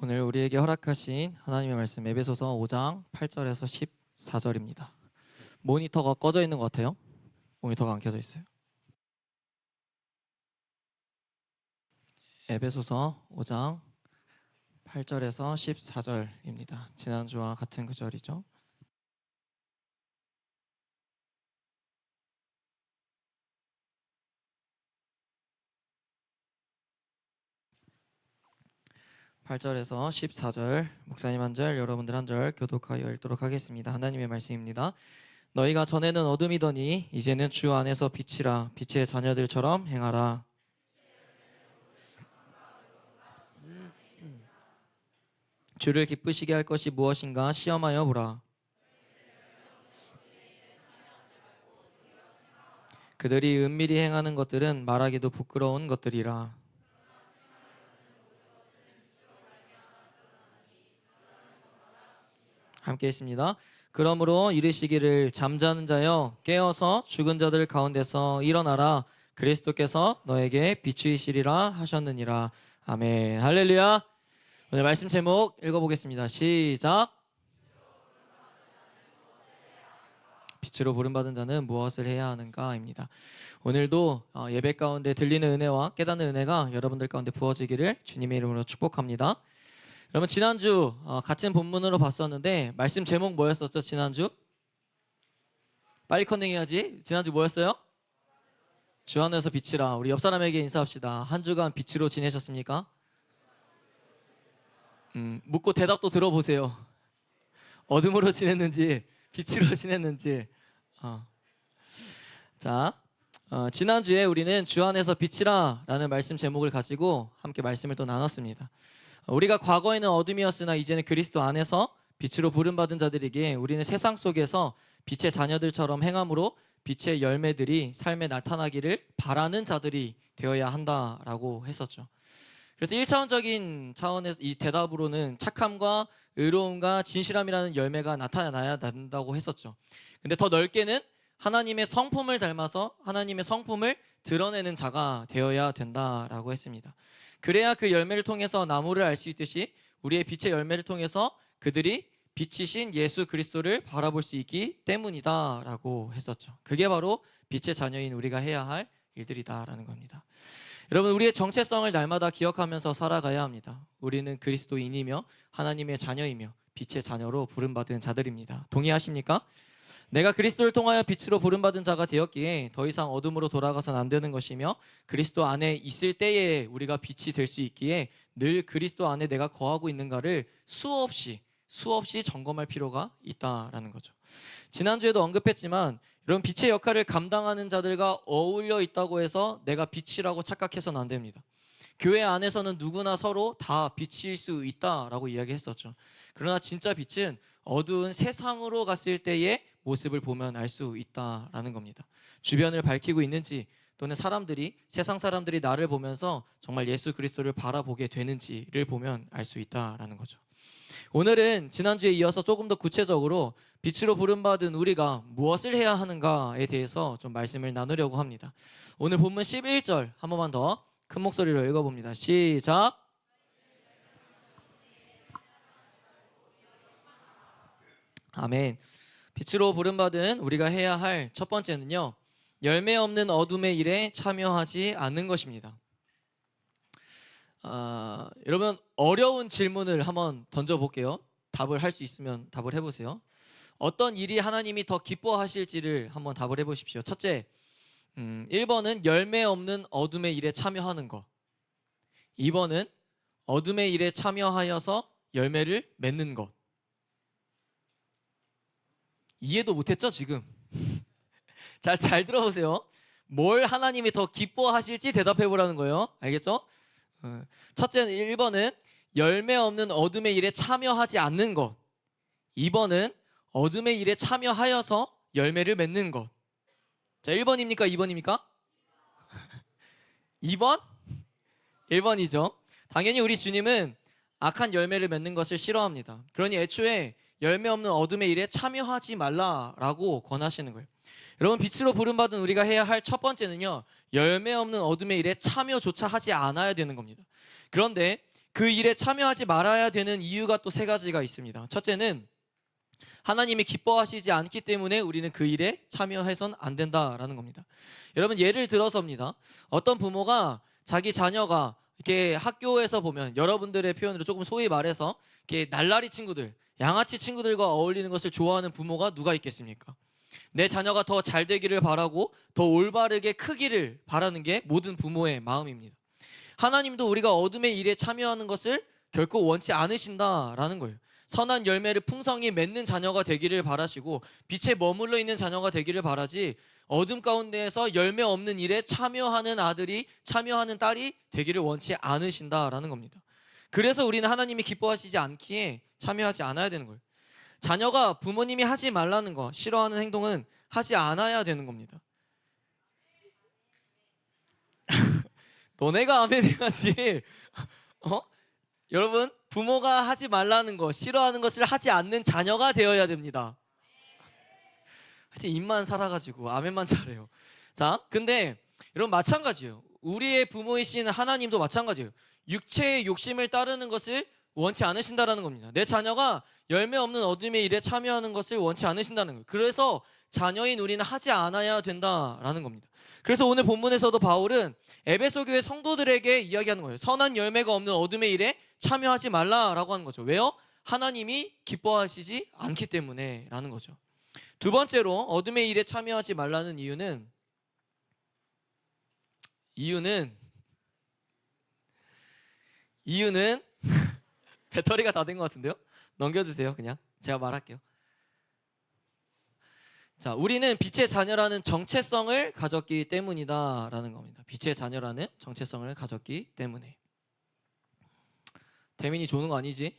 오늘 우리에게 허락하신 하나님의 말씀 에베소서 5장 8절에서 14절입니다. 모니터가 꺼져 있는 것 같아요. 모니터가 안 켜져 있어요. 에베소서 5장 8절에서 14절입니다. 지난주와 같은 구절이죠. (8절에서 14절) 목사님 한 절, 여러분들 한 절 교독하여 읽도록 하겠습니다. 하나님의 말씀입니다. 너희가 전에는 어둠이더니 이제는 주 안에서 빛이라. 빛의 자녀들처럼 행하라. 주를 기쁘시게 할 것이 무엇인가 시험하여 보라. 그들이 은밀히 행하는 것들은 말하기도 부끄러운 것들이라. 함께 했습니다. 그러므로 이르시기를 잠자는 자여 깨어서 죽은 자들 가운데서 일어나라. 그리스도께서 너에게 빛이시리라 하셨느니라. 아멘. 할렐루야. 오늘 말씀 제목 읽어보겠습니다. 시작. 빛으로 부름받은 자는 무엇을 해야 하는가입니다. 오늘도 예배 가운데 들리는 은혜와 깨닫는 은혜가 여러분들 가운데 부어지기를 주님의 이름으로 축복합니다. 여러분, 지난주 같은 본문으로 봤었는데 말씀 제목 뭐였었죠? 지난주? 빨리 컨닝 해야지. 지난주 뭐였어요? 주 안에서 빛이라. 우리 옆 사람에게 인사합시다. 한 주간 빛으로 지내셨습니까? 묻고 대답도 들어보세요. 어둠으로 지냈는지 빛으로 지냈는지. 자, 지난주에 우리는 주 안에서 빛이라 라는 말씀 제목을 가지고 함께 말씀을 또 나눴습니다. 우리가 과거에는 어둠이었으나 이제는 그리스도 안에서 빛으로 부름받은 자들에게 우리는 세상 속에서 빛의 자녀들처럼 행함으로 빛의 열매들이 삶에 나타나기를 바라는 자들이 되어야 한다라고 했었죠. 그래서 1차원적인 차원에서 이 대답으로는 착함과 의로움과 진실함이라는 열매가 나타나야 된다고 했었죠. 근데 더 넓게는 하나님의 성품을 닮아서 하나님의 성품을 드러내는 자가 되어야 된다라고 했습니다. 그래야 그 열매를 통해서 나무를 알 수 있듯이 우리의 빛의 열매를 통해서 그들이 빛이신 예수 그리스도를 바라볼 수 있기 때문이다라고 했었죠. 그게 바로 빛의 자녀인 우리가 해야 할 일들이다라는 겁니다. 여러분, 우리의 정체성을 날마다 기억하면서 살아가야 합니다. 우리는 그리스도인이며 하나님의 자녀이며 빛의 자녀로 부름받은 자들입니다. 동의하십니까? 내가 그리스도를 통하여 빛으로 부름받은 자가 되었기에 더 이상 어둠으로 돌아가선 안 되는 것이며 그리스도 안에 있을 때에 우리가 빛이 될 수 있기에 늘 그리스도 안에 내가 거하고 있는가를 수없이 점검할 필요가 있다라는 거죠. 지난주에도 언급했지만 이런 빛의 역할을 감당하는 자들과 어울려 있다고 해서 내가 빛이라고 착각해서는 안 됩니다. 교회 안에서는 누구나 서로 다 빛일 수 있다라고 이야기했었죠. 그러나 진짜 빛은 어두운 세상으로 갔을 때의 모습을 보면 알 수 있다라는 겁니다. 주변을 밝히고 있는지 또는 세상 사람들이 나를 보면서 정말 예수 그리스도를 바라보게 되는지를 보면 알 수 있다라는 거죠. 오늘은 지난주에 이어서 조금 더 구체적으로 빛으로 부름받은 우리가 무엇을 해야 하는가에 대해서 좀 말씀을 나누려고 합니다. 오늘 본문 11절 한 번만 더 큰 목소리로 읽어봅니다. 시작. 아멘. 빛으로 부름받은 우리가 해야 할 첫 번째는요, 열매 없는 어둠의 일에 참여하지 않는 것입니다. 여러분, 어려운 질문을 한번 던져볼게요. 답을 할 수 있으면 답을 해보세요. 어떤 일이 하나님이 더 기뻐하실지를 한번 답을 해보십시오. 첫째, 1번은 열매 없는 어둠의 일에 참여하는 것. 2번은 어둠의 일에 참여하여서 열매를 맺는 것. 이해도 못했죠 지금? 잘 들어보세요. 뭘 하나님이 더 기뻐하실지 대답해보라는 거예요. 알겠죠? 첫째는 1번은 열매 없는 어둠의 일에 참여하지 않는 것. 2번은 어둠의 일에 참여하여서 열매를 맺는 것. 자, 1번입니까? 2번입니까? 2번? 1번이죠. 당연히 우리 주님은 악한 열매를 맺는 것을 싫어합니다. 그러니 애초에 열매 없는 어둠의 일에 참여하지 말라라고 권하시는 거예요. 여러분, 빛으로 부름받은 우리가 해야 할 첫 번째는요, 열매 없는 어둠의 일에 참여조차 하지 않아야 되는 겁니다. 그런데 그 일에 참여하지 말아야 되는 이유가 또 세 가지가 있습니다. 첫째는 하나님이 기뻐하시지 않기 때문에 우리는 그 일에 참여해선 안 된다라는 겁니다. 여러분, 예를 들어서입니다. 어떤 부모가 자기 자녀가 이렇게 학교에서 보면, 여러분들의 표현으로 조금 소위 말해서 이렇게 날라리 친구들, 양아치 친구들과 어울리는 것을 좋아하는 부모가 누가 있겠습니까? 내 자녀가 더 잘 되기를 바라고 더 올바르게 크기를 바라는 게 모든 부모의 마음입니다. 하나님도 우리가 어둠의 일에 참여하는 것을 결코 원치 않으신다라는 거예요. 선한 열매를 풍성히 맺는 자녀가 되기를 바라시고 빛에 머물러 있는 자녀가 되기를 바라지, 어둠 가운데에서 열매 없는 일에 참여하는 아들이, 참여하는 딸이 되기를 원치 않으신다라는 겁니다. 그래서 우리는 하나님이 기뻐하시지 않기에 참여하지 않아야 되는 거예요. 자녀가 부모님이 하지 말라는 거, 싫어하는 행동은 하지 않아야 되는 겁니다. 너네가 아멘 해야지. 여러분, 부모가 하지 말라는 거, 싫어하는 것을 하지 않는 자녀가 되어야 됩니다. 하여튼 입만 살아가지고 아멘만 잘해요. 자, 근데 여러분, 마찬가지예요. 우리의 부모이신 하나님도 마찬가지예요. 육체의 욕심을 따르는 것을 원치 않으신다라는 겁니다. 내 자녀가 열매 없는 어둠의 일에 참여하는 것을 원치 않으신다는 거예요. 그래서 자녀인 우리는 하지 않아야 된다라는 겁니다. 그래서 오늘 본문에서도 바울은 에베소 교회 성도들에게 이야기하는 거예요. 선한 열매가 없는 어둠의 일에 참여하지 말라라고 하는 거죠. 왜요? 하나님이 기뻐하시지 않기 때문에 라는 거죠. 두 번째로 어둠의 일에 참여하지 말라는 이유는 배터리가 다 된 것 같은데요? 넘겨주세요. 그냥 제가 말할게요. 자, 우리는 빛의 자녀라는 정체성을 가졌기 때문이다 라는 겁니다. 빛의 자녀라는 정체성을 가졌기 때문에. 대민이 조는 거 아니지?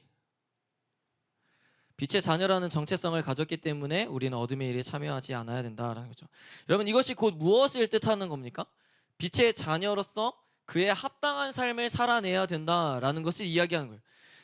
빛의 자녀라는 정체성을 가졌기 때문에 우리는 어둠의 일에 참여하지 않아야 된다라는 거죠. 여러분, 이것이 곧 무엇을 뜻하는 겁니까? 빛의 자녀로서 그에 합당한 삶을 살아내야 된다라는 것을 이야기하는 거예요.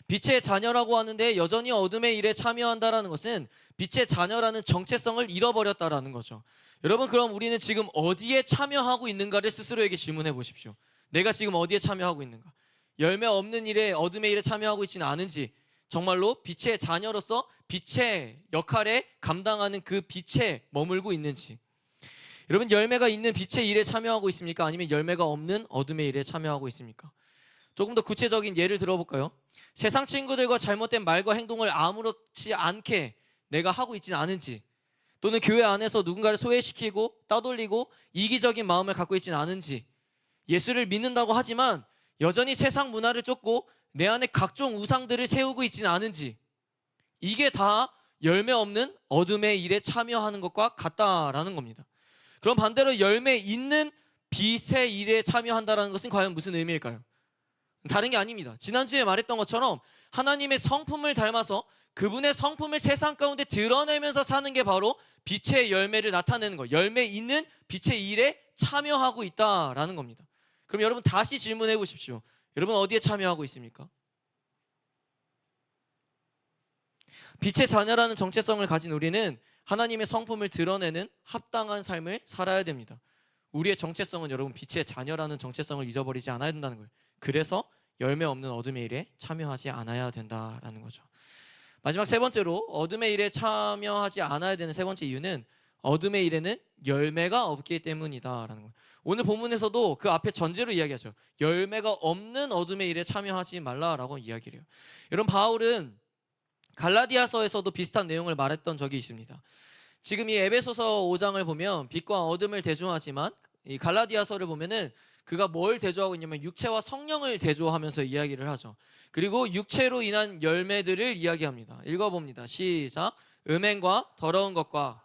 빛의 자녀라고 하는데 여전히 어둠의 일에 참여한다라는 것은 빛의 자녀라는 정체성을 잃어버렸다라는 거죠. 여러분, 그럼 우리는 지금 어디에 참여하고 있는가를 스스로에게 질문해 보십시오. 내가 지금 어디에 참여하고 있는가? 열매 없는 일에, 어둠의 일에 참여하고 있지는 않은지, 정말로 빛의 자녀로서 빛의 역할에 감당하는 그 빛에 머물고 있는지. 여러분, 열매가 있는 빛의 일에 참여하고 있습니까? 아니면 열매가 없는 어둠의 일에 참여하고 있습니까? 조금 더 구체적인 예를 들어볼까요? 세상 친구들과 잘못된 말과 행동을 아무렇지 않게 내가 하고 있지는 않은지, 또는 교회 안에서 누군가를 소외시키고 따돌리고 이기적인 마음을 갖고 있지는 않은지, 예수를 믿는다고 하지만 여전히 세상 문화를 쫓고 내 안에 각종 우상들을 세우고 있지는 않은지, 이게 다 열매 없는 어둠의 일에 참여하는 것과 같다라는 겁니다. 그럼 반대로 열매 있는 빛의 일에 참여한다는 것은 과연 무슨 의미일까요? 다른 게 아닙니다. 지난주에 말했던 것처럼 하나님의 성품을 닮아서 그분의 성품을 세상 가운데 드러내면서 사는 게 바로 빛의 열매를 나타내는 것, 열매 있는 빛의 일에 참여하고 있다라는 겁니다. 그럼 여러분, 다시 질문해 보십시오. 여러분, 어디에 참여하고 있습니까? 빛의 자녀라는 정체성을 가진 우리는 하나님의 성품을 드러내는 합당한 삶을 살아야 됩니다. 우리의 정체성은 여러분, 빛의 자녀라는 정체성을 잊어버리지 않아야 된다는 거예요. 그래서 열매 없는 어둠의 일에 참여하지 않아야 된다라는 거죠. 마지막 세 번째로 어둠의 일에 참여하지 않아야 되는 세 번째 이유는 어둠의 일에는 열매가 없기 때문이다라는 거예요. 오늘 본문에서도 그 앞에 전제로 이야기하죠. 열매가 없는 어둠의 일에 참여하지 말라라고 이야기를 해요. 여러분, 바울은 갈라디아서에서도 비슷한 내용을 말했던 적이 있습니다. 지금 이 에베소서 5장을 보면 빛과 어둠을 대조하지만 이 갈라디아서를 보면은 그가 뭘 대조하고 있냐면 육체와 성령을 대조하면서 이야기를 하죠. 그리고 육체로 인한 열매들을 이야기합니다. 읽어봅니다. 시작. 음행과 더러운 것과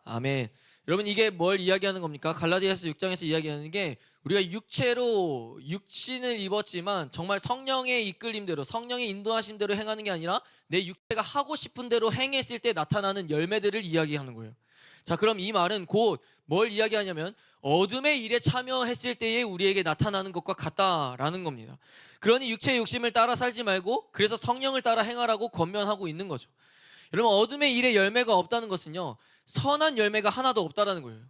아멘. 여러분, 이게 뭘 이야기하는 겁니까? 갈라디아서 6장에서 이야기하는 게 우리가 육체로 육신을 입었지만 정말 성령의 이끌림대로, 성령의 인도하심대로 행하는 게 아니라 내 육체가 하고 싶은 대로 행했을 때 나타나는 열매들을 이야기하는 거예요. 자, 그럼 이 말은 곧 뭘 이야기하냐면 어둠의 일에 참여했을 때에 우리에게 나타나는 것과 같다라는 겁니다. 그러니 육체의 욕심을 따라 살지 말고 그래서 성령을 따라 행하라고 권면하고 있는 거죠. 여러분, 어둠의 일에 열매가 없다는 것은요, 선한 열매가 하나도 없다라는 거예요.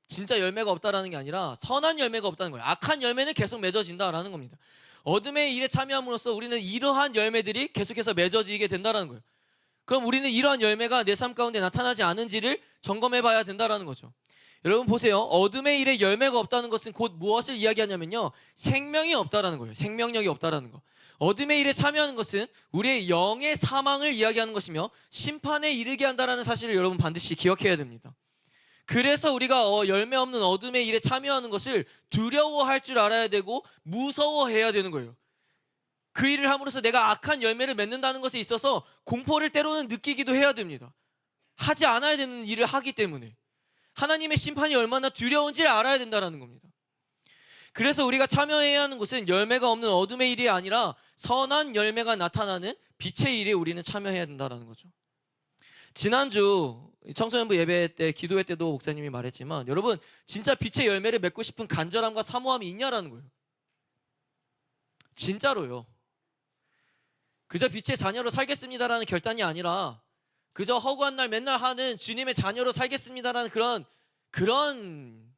진짜 열매가 없다라는 게 아니라 선한 열매가 없다는 거예요. 악한 열매는 계속 맺어진다라는 겁니다. 어둠의 일에 참여함으로써 우리는 이러한 열매들이 계속해서 맺어지게 된다라는 거예요. 그럼 우리는 이러한 열매가 내 삶 가운데 나타나지 않은지를 점검해 봐야 된다라는 거죠. 여러분 보세요. 어둠의 일에 열매가 없다는 것은 곧 무엇을 이야기하냐면요, 생명이 없다라는 거예요. 생명력이 없다라는 거. 어둠의 일에 참여하는 것은 우리의 영의 사망을 이야기하는 것이며 심판에 이르게 한다라는 사실을 여러분 반드시 기억해야 됩니다. 그래서 우리가 열매 없는 어둠의 일에 참여하는 것을 두려워할 줄 알아야 되고 무서워해야 되는 거예요. 그 일을 함으로써 내가 악한 열매를 맺는다는 것에 있어서 공포를 때로는 느끼기도 해야 됩니다. 하지 않아야 되는 일을 하기 때문에 하나님의 심판이 얼마나 두려운지 알아야 된다는 겁니다. 그래서 우리가 참여해야 하는 것은 열매가 없는 어둠의 일이 아니라 선한 열매가 나타나는 빛의 일에 우리는 참여해야 된다는 거죠. 지난주 청소년부 예배 때, 기도회 때도 목사님이 말했지만, 여러분 진짜 빛의 열매를 맺고 싶은 간절함과 사모함이 있냐라는 거예요. 진짜로요. 그저 빛의 자녀로 살겠습니다라는 결단이 아니라 그저 허구한 날 맨날 하는 주님의 자녀로 살겠습니다라는 그런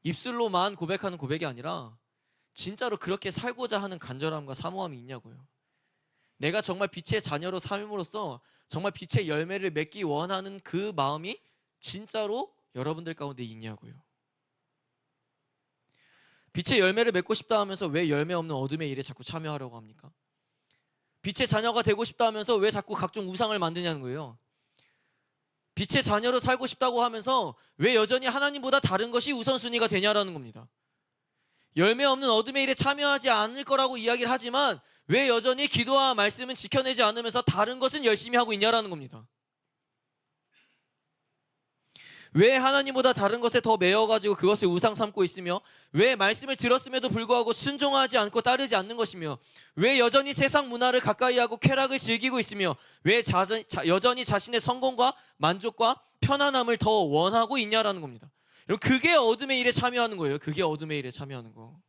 입술로만 고백하는 고백이 아니라 진짜로 그렇게 살고자 하는 간절함과 사모함이 있냐고요. 내가 정말 빛의 자녀로 삶으로써 정말 빛의 열매를 맺기 원하는 그 마음이 진짜로 여러분들 가운데 있냐고요. 빛의 열매를 맺고 싶다 하면서 왜 열매 없는 어둠의 일에 자꾸 참여하려고 합니까? 빛의 자녀가 되고 싶다 하면서 왜 자꾸 각종 우상을 만드냐는 거예요. 빛의 자녀로 살고 싶다고 하면서 왜 여전히 하나님보다 다른 것이 우선순위가 되냐라는 겁니다. 열매 없는 어둠의 일에 참여하지 않을 거라고 이야기를 하지만 왜 여전히 기도와 말씀은 지켜내지 않으면서 다른 것은 열심히 하고 있냐라는 겁니다. 왜 하나님보다 다른 것에 더 매여가지고 그것을 우상 삼고 있으며, 왜 말씀을 들었음에도 불구하고 순종하지 않고 따르지 않는 것이며, 왜 여전히 세상 문화를 가까이하고 쾌락을 즐기고 있으며, 왜 여전히 자신의 성공과 만족과 편안함을 더 원하고 있냐라는 겁니다. 여러분, 그게 어둠의 일에 참여하는 거예요. 그게 어둠의 일에 참여하는 거.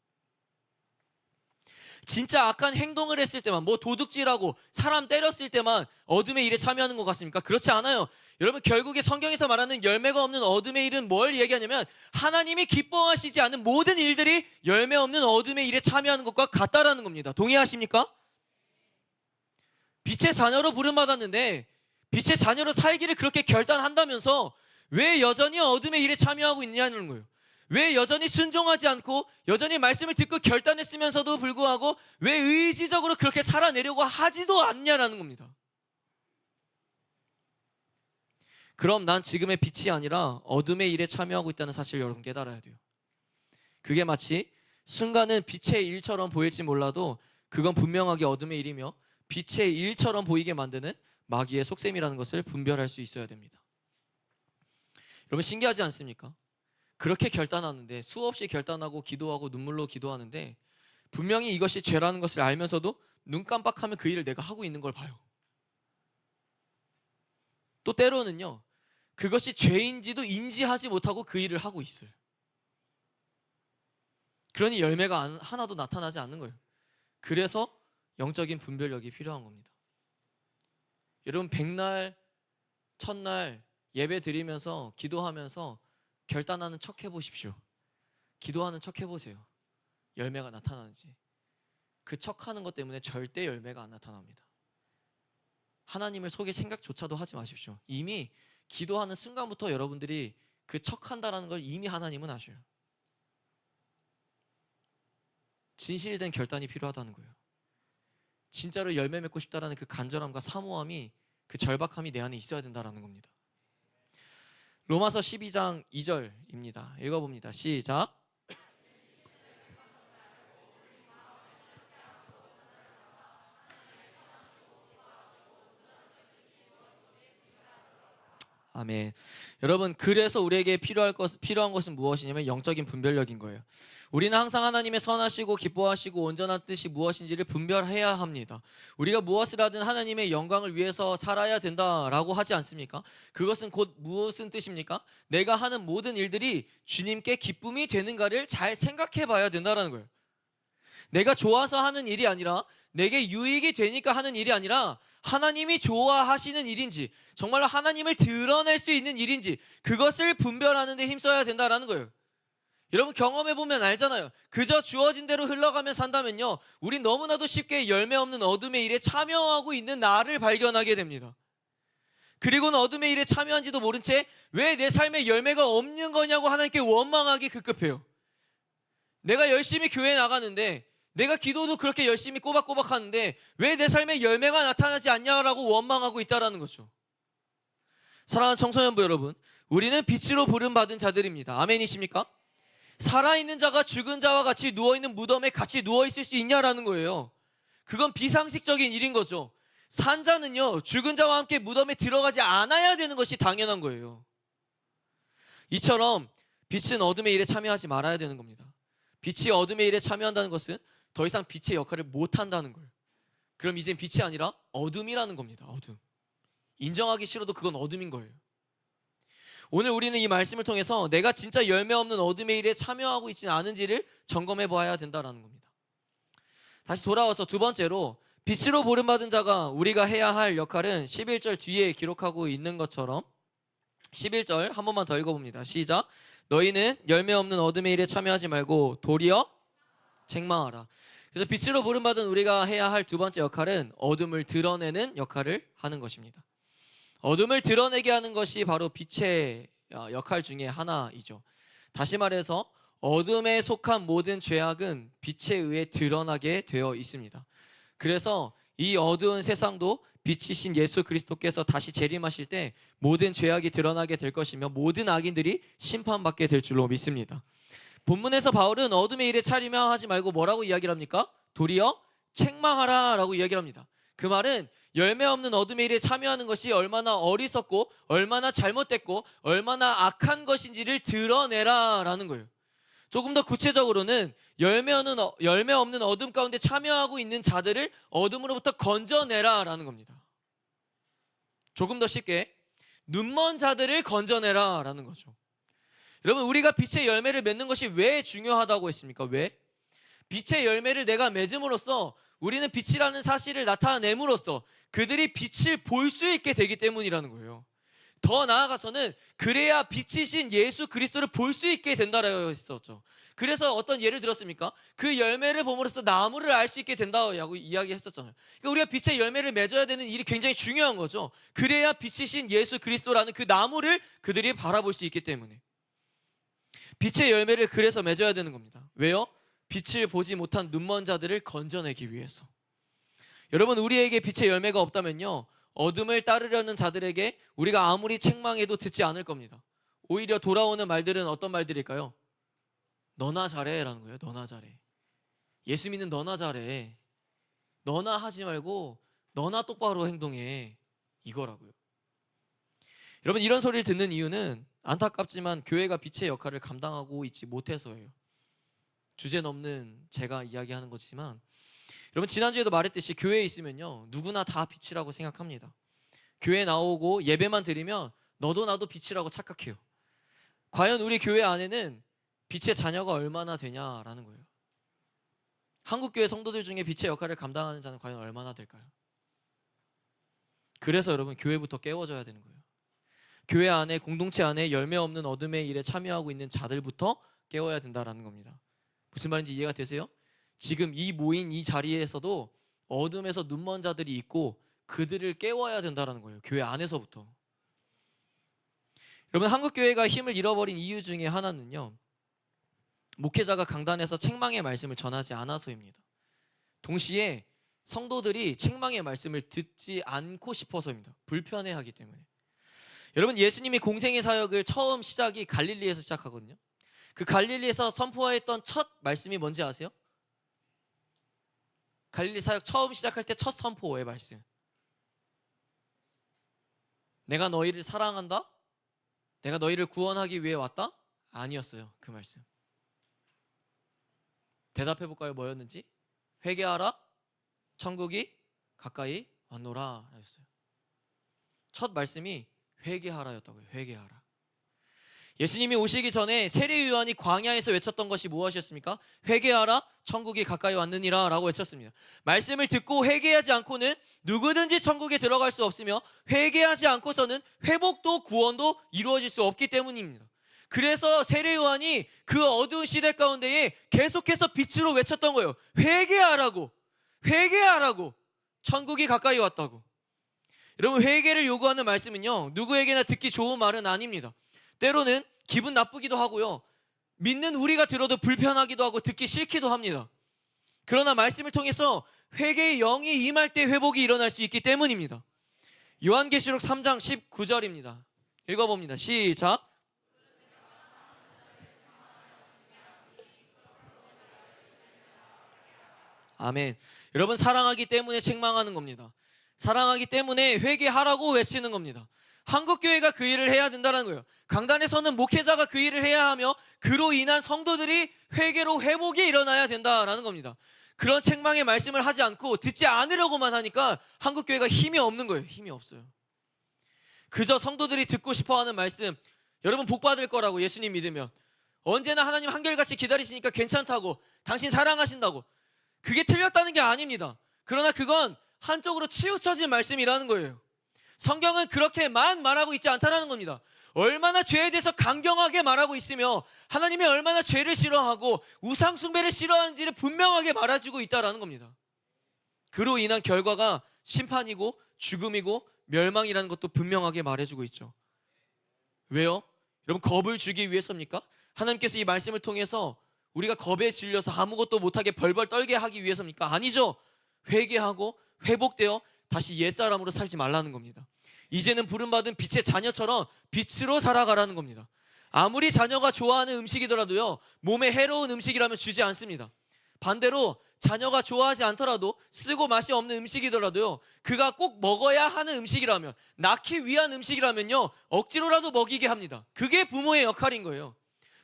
진짜 악한 행동을 했을 때만, 뭐 도둑질하고 사람 때렸을 때만 어둠의 일에 참여하는 것 같습니까? 그렇지 않아요. 여러분, 결국에 성경에서 말하는 열매가 없는 어둠의 일은 뭘 얘기하냐면 하나님이 기뻐하시지 않는 모든 일들이 열매 없는 어둠의 일에 참여하는 것과 같다라는 겁니다. 동의하십니까? 빛의 자녀로 부름받았는데 빛의 자녀로 살기를 그렇게 결단한다면서 왜 여전히 어둠의 일에 참여하고 있냐는 거예요. 왜 여전히 순종하지 않고 여전히 말씀을 듣고 결단했으면서도 불구하고 왜 의지적으로 그렇게 살아내려고 하지도 않냐라는 겁니다. 그럼 난 지금의 빛이 아니라 어둠의 일에 참여하고 있다는 사실을 여러분 깨달아야 돼요. 그게 마치 순간은 빛의 일처럼 보일지 몰라도 그건 분명하게 어둠의 일이며 빛의 일처럼 보이게 만드는 마귀의 속셈이라는 것을 분별할 수 있어야 됩니다. 여러분, 신기하지 않습니까? 그렇게 결단하는데, 수없이 결단하고 기도하고 눈물로 기도하는데 분명히 이것이 죄라는 것을 알면서도 눈 깜빡하면 그 일을 내가 하고 있는 걸 봐요. 또 때로는요, 그것이 죄인지도 인지하지 못하고 그 일을 하고 있어요. 그러니 열매가 하나도 나타나지 않는 거예요. 그래서 영적인 분별력이 필요한 겁니다. 여러분, 백날 첫날 예배 드리면서 기도하면서 결단하는 척 해보십시오. 기도하는 척 해보세요. 열매가 나타나는지. 그 척하는 것 때문에 절대 열매가 안 나타납니다. 하나님을 속일 생각조차도 하지 마십시오. 이미 기도하는 순간부터 여러분들이 그 척한다라는 걸 이미 하나님은 아셔요. 진실된 결단이 필요하다는 거예요. 진짜로 열매 맺고 싶다라는 그 간절함과 사모함이, 그 절박함이 내 안에 있어야 된다는 겁니다. 로마서 12장 2절입니다. 읽어봅니다. 시작. 아멘. 여러분, 그래서 우리에게 필요한 것은 무엇이냐면 영적인 분별력인 거예요. 우리는 항상 하나님의 선하시고 기뻐하시고 온전한 뜻이 무엇인지를 분별해야 합니다. 우리가 무엇을 하든 하나님의 영광을 위해서 살아야 된다라고 하지 않습니까? 그것은 곧 무엇은 뜻입니까? 내가 하는 모든 일들이 주님께 기쁨이 되는가를 잘 생각해 봐야 된다는 거예요. 내가 좋아서 하는 일이 아니라, 내게 유익이 되니까 하는 일이 아니라, 하나님이 좋아하시는 일인지, 정말로 하나님을 드러낼 수 있는 일인지, 그것을 분별하는 데 힘써야 된다는 거예요. 여러분, 경험해보면 알잖아요. 그저 주어진 대로 흘러가며 산다면요, 우린 너무나도 쉽게 열매 없는 어둠의 일에 참여하고 있는 나를 발견하게 됩니다. 그리고는 어둠의 일에 참여한지도 모른 채 왜 내 삶에 열매가 없는 거냐고 하나님께 원망하기 급급해요. 내가 열심히 교회에 나가는데, 내가 기도도 그렇게 열심히 꼬박꼬박 하는데 왜 내 삶에 열매가 나타나지 않냐라고 원망하고 있다는 거죠. 사랑하는 청소년부 여러분, 우리는 빛으로 부름받은 자들입니다. 아멘이십니까? 살아있는 자가 죽은 자와 같이 누워있는 무덤에 같이 누워있을 수 있냐라는 거예요. 그건 비상식적인 일인 거죠. 산 자는요, 죽은 자와 함께 무덤에 들어가지 않아야 되는 것이 당연한 거예요. 이처럼 빛은 어둠의 일에 참여하지 말아야 되는 겁니다. 빛이 어둠의 일에 참여한다는 것은 더 이상 빛의 역할을 못한다는 거예요. 그럼 이젠 빛이 아니라 어둠이라는 겁니다. 어둠. 인정하기 싫어도 그건 어둠인 거예요. 오늘 우리는 이 말씀을 통해서 내가 진짜 열매 없는 어둠의 일에 참여하고 있지는 않은지를 점검해 봐야 된다는 겁니다. 다시 돌아와서 두 번째로, 빛으로 부름받은 자가 우리가 해야 할 역할은 11절 뒤에 기록하고 있는 것처럼, 11절 한 번만 더 읽어봅니다. 시작. 너희는 열매 없는 어둠의 일에 참여하지 말고 도리어 책망하라. 그래서 빛으로 부름받은 우리가 해야 할 두 번째 역할은 어둠을 드러내는 역할을 하는 것입니다. 어둠을 드러내게 하는 것이 바로 빛의 역할 중에 하나이죠. 다시 말해서 어둠에 속한 모든 죄악은 빛에 의해 드러나게 되어 있습니다. 그래서 이 어두운 세상도 빛이신 예수 그리스도께서 다시 재림하실 때 모든 죄악이 드러나게 될 것이며 모든 악인들이 심판받게 될 줄로 믿습니다. 본문에서 바울은 어둠의 일에 참여하지 말고 뭐라고 이야기를 합니까? 도리어 책망하라 라고 이야기를 합니다. 그 말은 열매 없는 어둠의 일에 참여하는 것이 얼마나 어리석고 얼마나 잘못됐고 얼마나 악한 것인지를 드러내라 라는 거예요. 조금 더 구체적으로는 열매 없는 어둠 가운데 참여하고 있는 자들을 어둠으로부터 건져내라 라는 겁니다. 조금 더 쉽게 눈먼 자들을 건져내라 라는 거죠. 여러분, 우리가 빛의 열매를 맺는 것이 왜 중요하다고 했습니까? 왜? 빛의 열매를 내가 맺음으로써 우리는 빛이라는 사실을 나타내므로써 그들이 빛을 볼 수 있게 되기 때문이라는 거예요. 더 나아가서는 그래야 빛이신 예수 그리스도를 볼 수 있게 된다라고 했었죠. 그래서 어떤 예를 들었습니까? 그 열매를 봄으로써 나무를 알 수 있게 된다고 이야기했었잖아요. 그러니까 우리가 빛의 열매를 맺어야 되는 일이 굉장히 중요한 거죠. 그래야 빛이신 예수 그리스도라는 그 나무를 그들이 바라볼 수 있기 때문에. 빛의 열매를 그래서 맺어야 되는 겁니다. 왜요? 빛을 보지 못한 눈먼 자들을 건져내기 위해서. 여러분, 우리에게 빛의 열매가 없다면요, 어둠을 따르려는 자들에게 우리가 아무리 책망해도 듣지 않을 겁니다. 오히려 돌아오는 말들은 어떤 말들일까요? 너나 잘해 라는 거예요. 너나 잘해. 예수 믿는 너나 잘해. 너나 하지 말고 너나 똑바로 행동해. 이거라고요. 여러분, 이런 소리를 듣는 이유는 안타깝지만 교회가 빛의 역할을 감당하고 있지 못해서예요. 주제 넘는 제가 이야기하는 거지만, 여러분, 지난주에도 말했듯이 교회에 있으면요, 누구나 다 빛이라고 생각합니다. 교회 나오고 예배만 드리면 너도 나도 빛이라고 착각해요. 과연 우리 교회 안에는 빛의 자녀가 얼마나 되냐라는 거예요. 한국교회 성도들 중에 빛의 역할을 감당하는 자는 과연 얼마나 될까요? 그래서 여러분, 교회부터 깨워져야 되는 거예요. 교회 안에, 공동체 안에 열매 없는 어둠의 일에 참여하고 있는 자들부터 깨워야 된다는 겁니다. 무슨 말인지 이해가 되세요? 지금 이 모인 이 자리에서도 어둠에서 눈먼 자들이 있고 그들을 깨워야 된다는 거예요. 교회 안에서부터. 여러분, 한국교회가 힘을 잃어버린 이유 중에 하나는요, 목회자가 강단에서 책망의 말씀을 전하지 않아서입니다. 동시에 성도들이 책망의 말씀을 듣지 않고 싶어서입니다. 불편해하기 때문에. 여러분, 예수님이 공생의 사역을 처음 시작이 갈릴리에서 시작하거든요. 그 갈릴리에서 선포했던 첫 말씀이 뭔지 아세요? 갈릴리 사역 처음 시작할 때 첫 선포의 말씀. 내가 너희를 사랑한다? 내가 너희를 구원하기 위해 왔다? 아니었어요. 그 말씀. 대답해 볼까요? 뭐였는지? 회개하라, 천국이 가까이 왔노라 하였어요. 첫 말씀이 회개하라였다고요. 회개하라. 예수님이 오시기 전에 세례 요한이 광야에서 외쳤던 것이 무엇이었습니까? 회개하라, 천국이 가까이 왔느니라 라고 외쳤습니다. 말씀을 듣고 회개하지 않고는 누구든지 천국에 들어갈 수 없으며, 회개하지 않고서는 회복도 구원도 이루어질 수 없기 때문입니다. 그래서 세례 요한이 그 어두운 시대 가운데에 계속해서 빛으로 외쳤던 거예요. 회개하라고, 회개하라고, 천국이 가까이 왔다고. 여러분, 회개를 요구하는 말씀은요, 누구에게나 듣기 좋은 말은 아닙니다. 때로는 기분 나쁘기도 하고요, 믿는 우리가 들어도 불편하기도 하고 듣기 싫기도 합니다. 그러나 말씀을 통해서 회개의 영이 임할 때 회복이 일어날 수 있기 때문입니다. 요한계시록 3장 19절입니다. 읽어봅니다. 시작. 아멘. 여러분, 사랑하기 때문에 책망하는 겁니다. 사랑하기 때문에 회개하라고 외치는 겁니다. 한국교회가 그 일을 해야 된다는 거예요. 강단에서는 목회자가 그 일을 해야 하며, 그로 인한 성도들이 회개로 회복이 일어나야 된다라는 겁니다. 그런 책망의 말씀을 하지 않고 듣지 않으려고만 하니까 한국교회가 힘이 없는 거예요. 힘이 없어요. 그저 성도들이 듣고 싶어하는 말씀, 여러분 복 받을 거라고, 예수님 믿으면 언제나 하나님 한결같이 기다리시니까 괜찮다고, 당신 사랑하신다고, 그게 틀렸다는 게 아닙니다. 그러나 그건 한쪽으로 치우쳐진 말씀이라는 거예요. 성경은 그렇게만 말하고 있지 않다는 겁니다. 얼마나 죄에 대해서 강경하게 말하고 있으며, 하나님이 얼마나 죄를 싫어하고 우상 숭배를 싫어하는지를 분명하게 말해주고 있다는 겁니다. 그로 인한 결과가 심판이고 죽음이고 멸망이라는 것도 분명하게 말해주고 있죠. 왜요? 여러분, 겁을 주기 위해서입니까? 하나님께서 이 말씀을 통해서 우리가 겁에 질려서 아무것도 못하게 벌벌 떨게 하기 위해서입니까? 아니죠. 회개하고 회복되어 다시 옛사람으로 살지 말라는 겁니다. 이제는 부름받은 빛의 자녀처럼 빛으로 살아가라는 겁니다. 아무리 자녀가 좋아하는 음식이더라도요, 몸에 해로운 음식이라면 주지 않습니다. 반대로 자녀가 좋아하지 않더라도, 쓰고 맛이 없는 음식이더라도요, 그가 꼭 먹어야 하는 음식이라면, 낳기 위한 음식이라면요, 억지로라도 먹이게 합니다. 그게 부모의 역할인 거예요.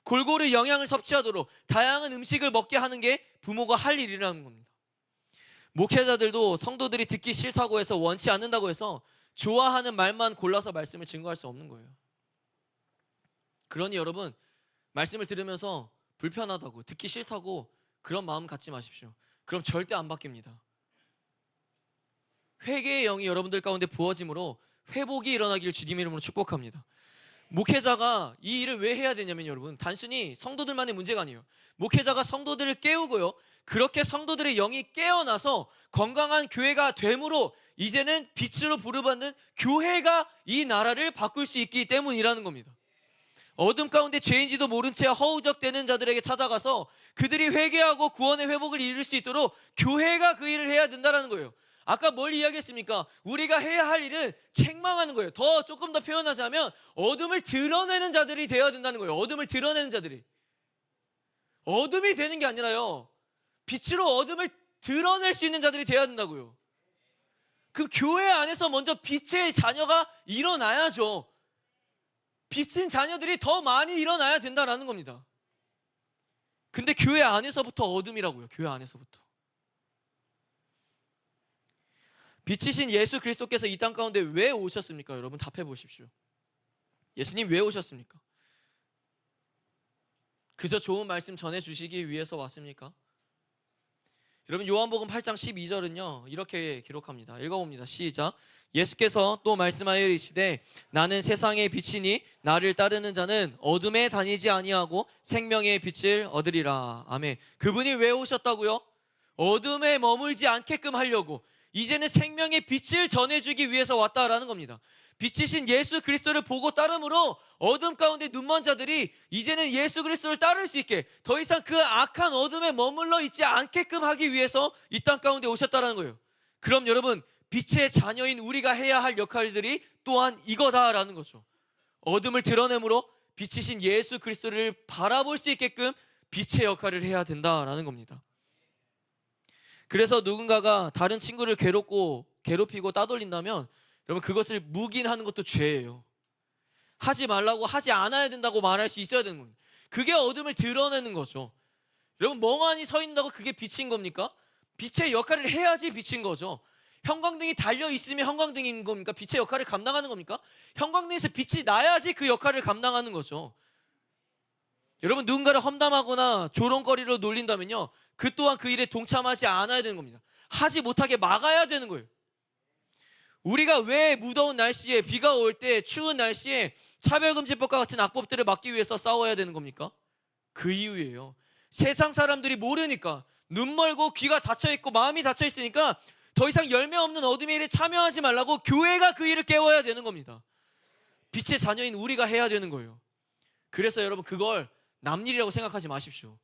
골고루 영양을 섭취하도록 다양한 음식을 먹게 하는 게 부모가 할 일이라는 겁니다. 목회자들도 성도들이 듣기 싫다고 해서, 원치 않는다고 해서 좋아하는 말만 골라서 말씀을 증거할 수 없는 거예요. 그러니 여러분, 말씀을 들으면서 불편하다고, 듣기 싫다고 그런 마음 갖지 마십시오. 그럼 절대 안 바뀝니다. 회개의 영이 여러분들 가운데 부어짐으로 회복이 일어나기를 주님 이름으로 축복합니다. 목회자가 이 일을 왜 해야 되냐면, 여러분, 단순히 성도들만의 문제가 아니에요. 목회자가 성도들을 깨우고요, 그렇게 성도들의 영이 깨어나서 건강한 교회가 됨으로 이제는 빛으로 부름받는 교회가 이 나라를 바꿀 수 있기 때문이라는 겁니다. 어둠 가운데 죄인지도 모른 채 허우적대는 자들에게 찾아가서 그들이 회개하고 구원의 회복을 이룰 수 있도록 교회가 그 일을 해야 된다는 거예요. 아까 뭘 이야기했습니까? 우리가 해야 할 일은 책망하는 거예요. 조금 더 표현하자면 어둠을 드러내는 자들이 되어야 된다는 거예요. 어둠을 드러내는 자들이. 어둠이 되는 게 아니라요, 빛으로 어둠을 드러낼 수 있는 자들이 되어야 된다고요. 그 교회 안에서 먼저 빛의 자녀가 일어나야죠. 빛인 자녀들이 더 많이 일어나야 된다는 겁니다. 근데 교회 안에서부터 어둠이라고요. 교회 안에서부터. 빛이신 예수 그리스도께서 이 땅 가운데 왜 오셨습니까? 여러분 답해 보십시오. 예수님 왜 오셨습니까? 그저 좋은 말씀 전해주시기 위해서 왔습니까? 여러분, 요한복음 8장 12절은요 이렇게 기록합니다. 읽어봅니다. 시작. 예수께서 또 말씀하여 이르시되 나는 세상의 빛이니 나를 따르는 자는 어둠에 다니지 아니하고 생명의 빛을 얻으리라. 아멘. 그분이 왜 오셨다고요? 어둠에 머물지 않게끔 하려고, 이제는 생명의 빛을 전해주기 위해서 왔다라는 겁니다. 빛이신 예수 그리스도를 보고 따름으로 어둠 가운데 눈먼 자들이 이제는 예수 그리스도를 따를 수 있게, 더 이상 그 악한 어둠에 머물러 있지 않게끔 하기 위해서 이 땅 가운데 오셨다라는 거예요. 그럼 여러분, 빛의 자녀인 우리가 해야 할 역할들이 또한 이거다라는 거죠. 어둠을 드러내므로 빛이신 예수 그리스도를 바라볼 수 있게끔 빛의 역할을 해야 된다라는 겁니다. 그래서 누군가가 다른 친구를 괴롭히고 따돌린다면 여러분, 그것을 묵인하는 것도 죄예요. 하지 말라고 하지 않아야 된다고 말할 수 있어야 되는 겁니다. 그게 어둠을 드러내는 거죠. 여러분, 멍하니 서 있는다고 그게 빛인 겁니까? 빛의 역할을 해야지 빛인 거죠. 형광등이 달려 있으면 형광등인 겁니까? 빛의 역할을 감당하는 겁니까? 형광등에서 빛이 나야지 그 역할을 감당하는 거죠. 여러분, 누군가를 험담하거나 조롱거리로 놀린다면요, 그 또한 그 일에 동참하지 않아야 되는 겁니다. 하지 못하게 막아야 되는 거예요. 우리가 왜 무더운 날씨에, 비가 올 때, 추운 날씨에 차별금지법과 같은 악법들을 막기 위해서 싸워야 되는 겁니까? 그 이유예요. 세상 사람들이 모르니까, 눈 멀고 귀가 닫혀있고 마음이 닫혀있으니까 더 이상 열매 없는 어둠의 일에 참여하지 말라고 교회가 그 일을 깨워야 되는 겁니다. 빛의 자녀인 우리가 해야 되는 거예요. 그래서 여러분, 그걸 남일이라고 생각하지 마십시오.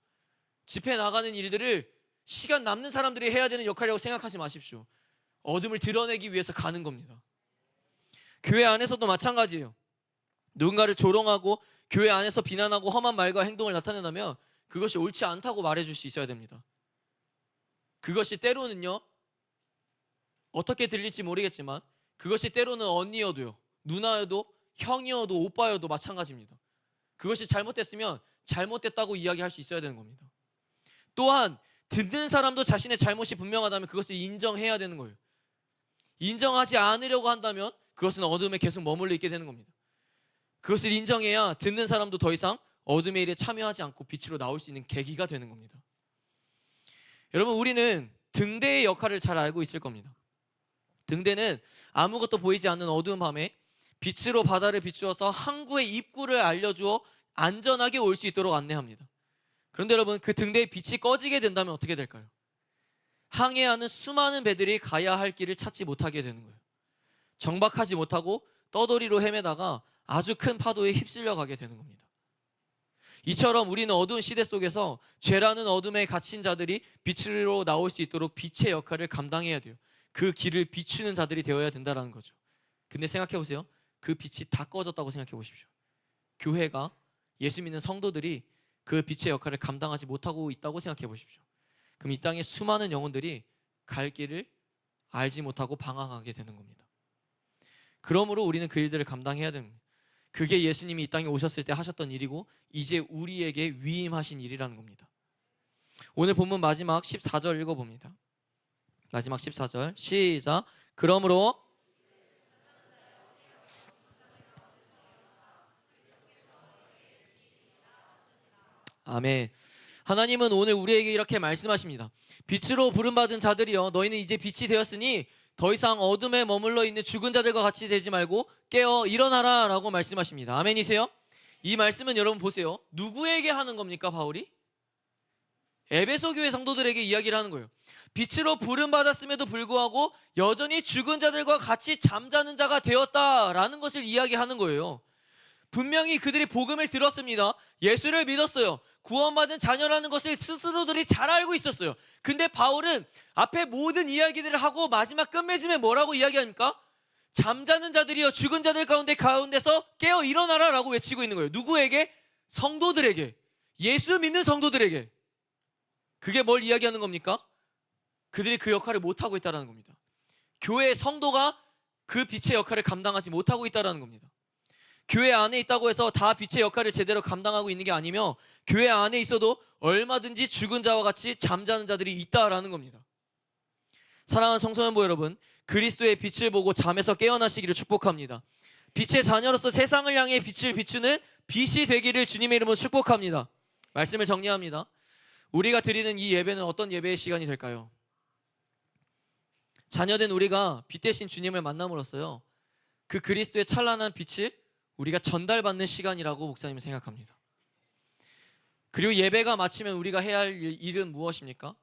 집회 나가는 일들을 시간 남는 사람들이 해야 되는 역할이라고 생각하지 마십시오. 어둠을 드러내기 위해서 가는 겁니다. 교회 안에서도 마찬가지예요. 누군가를 조롱하고 교회 안에서 비난하고 험한 말과 행동을 나타낸다면 그것이 옳지 않다고 말해줄 수 있어야 됩니다. 그것이 때로는요, 어떻게 들릴지 모르겠지만 그것이 때로는 언니여도요, 누나여도, 형이어도, 오빠여도 마찬가지입니다. 그것이 잘못됐으면 잘못됐다고 이야기할 수 있어야 되는 겁니다. 또한 듣는 사람도 자신의 잘못이 분명하다면 그것을 인정해야 되는 거예요. 인정하지 않으려고 한다면 그것은 어둠에 계속 머물러 있게 되는 겁니다. 그것을 인정해야 듣는 사람도 더 이상 어둠의 일에 참여하지 않고 빛으로 나올 수 있는 계기가 되는 겁니다. 여러분, 우리는 등대의 역할을 잘 알고 있을 겁니다. 등대는 아무것도 보이지 않는 어두운 밤에 빛으로 바다를 비추어서 항구의 입구를 알려주어 안전하게 올 수 있도록 안내합니다. 그런데 여러분, 그 등대의 빛이 꺼지게 된다면 어떻게 될까요? 항해하는 수많은 배들이 가야 할 길을 찾지 못하게 되는 거예요. 정박하지 못하고 떠돌이로 헤매다가 아주 큰 파도에 휩쓸려 가게 되는 겁니다. 이처럼 우리는 어두운 시대 속에서 죄라는 어둠에 갇힌 자들이 빛으로 나올 수 있도록 빛의 역할을 감당해야 돼요. 그 길을 비추는 자들이 되어야 된다는 거죠. 근데 생각해 보세요. 그 빛이 다 꺼졌다고 생각해 보십시오. 교회가, 예수 믿는 성도들이 그 빛의 역할을 감당하지 못하고 있다고 생각해 보십시오. 그럼 이 땅의 수많은 영혼들이 갈 길을 알지 못하고 방황하게 되는 겁니다. 그러므로 우리는 그 일들을 감당해야 됩니다. 그게 예수님이 이 땅에 오셨을 때 하셨던 일이고 이제 우리에게 위임하신 일이라는 겁니다. 오늘 본문 마지막 14절 읽어봅니다. 마지막 14절 시작. 그러므로 아멘. 하나님은 오늘 우리에게 이렇게 말씀하십니다. 빛으로 부름받은 자들이여, 너희는 이제 빛이 되었으니 더 이상 어둠에 머물러 있는 죽은 자들과 같이 되지 말고 깨어 일어나라 라고 말씀하십니다. 아멘이세요? 이 말씀은 여러분 보세요. 누구에게 하는 겁니까, 바울이? 에베소 교회 성도들에게 이야기를 하는 거예요. 빛으로 부름받았음에도 불구하고 여전히 죽은 자들과 같이 잠자는 자가 되었다라는 것을 이야기하는 거예요. 분명히 그들이 복음을 들었습니다. 예수를 믿었어요. 구원받은 자녀라는 것을 스스로들이 잘 알고 있었어요. 근데 바울은 앞에 모든 이야기들을 하고 마지막 끝맺음에 뭐라고 이야기합니까? 잠자는 자들이여, 죽은 자들 가운데서 깨어 일어나라 라고 외치고 있는 거예요. 누구에게? 성도들에게, 예수 믿는 성도들에게. 그게 뭘 이야기하는 겁니까? 그들이 그 역할을 못하고 있다는 겁니다. 교회의 성도가 그 빛의 역할을 감당하지 못하고 있다는 겁니다. 교회 안에 있다고 해서 다 빛의 역할을 제대로 감당하고 있는 게 아니며 교회 안에 있어도 얼마든지 죽은 자와 같이 잠자는 자들이 있다라는 겁니다. 사랑하는 청소년부 여러분, 그리스도의 빛을 보고 잠에서 깨어나시기를 축복합니다. 빛의 자녀로서 세상을 향해 빛을 비추는 빛이 되기를 주님의 이름으로 축복합니다. 말씀을 정리합니다. 우리가 드리는 이 예배는 어떤 예배의 시간이 될까요? 자녀된 우리가 빛 대신 주님을 만남으로써요, 그 그리스도의 찬란한 빛을 우리가 전달받는 시간이라고 목사님은 생각합니다. 그리고 예배가 마치면 우리가 해야 할 일은 무엇입니까?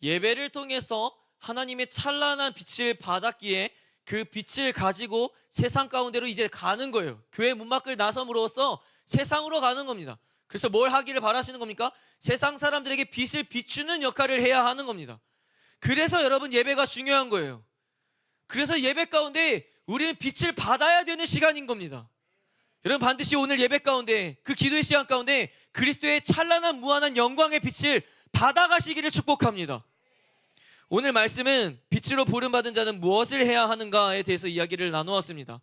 예배를 통해서 하나님의 찬란한 빛을 받았기에 그 빛을 가지고 세상 가운데로 이제 가는 거예요. 교회 문 밖을 나섬으로써 세상으로 가는 겁니다. 그래서 뭘 하기를 바라시는 겁니까? 세상 사람들에게 빛을 비추는 역할을 해야 하는 겁니다. 그래서 여러분, 예배가 중요한 거예요. 그래서 예배 가운데 우리는 빛을 받아야 되는 시간인 겁니다. 여러분, 반드시 오늘 예배 가운데, 그 기도의 시간 가운데 그리스도의 찬란한 무한한 영광의 빛을 받아가시기를 축복합니다. 오늘 말씀은 빛으로 부름받은 자는 무엇을 해야 하는가에 대해서 이야기를 나누었습니다.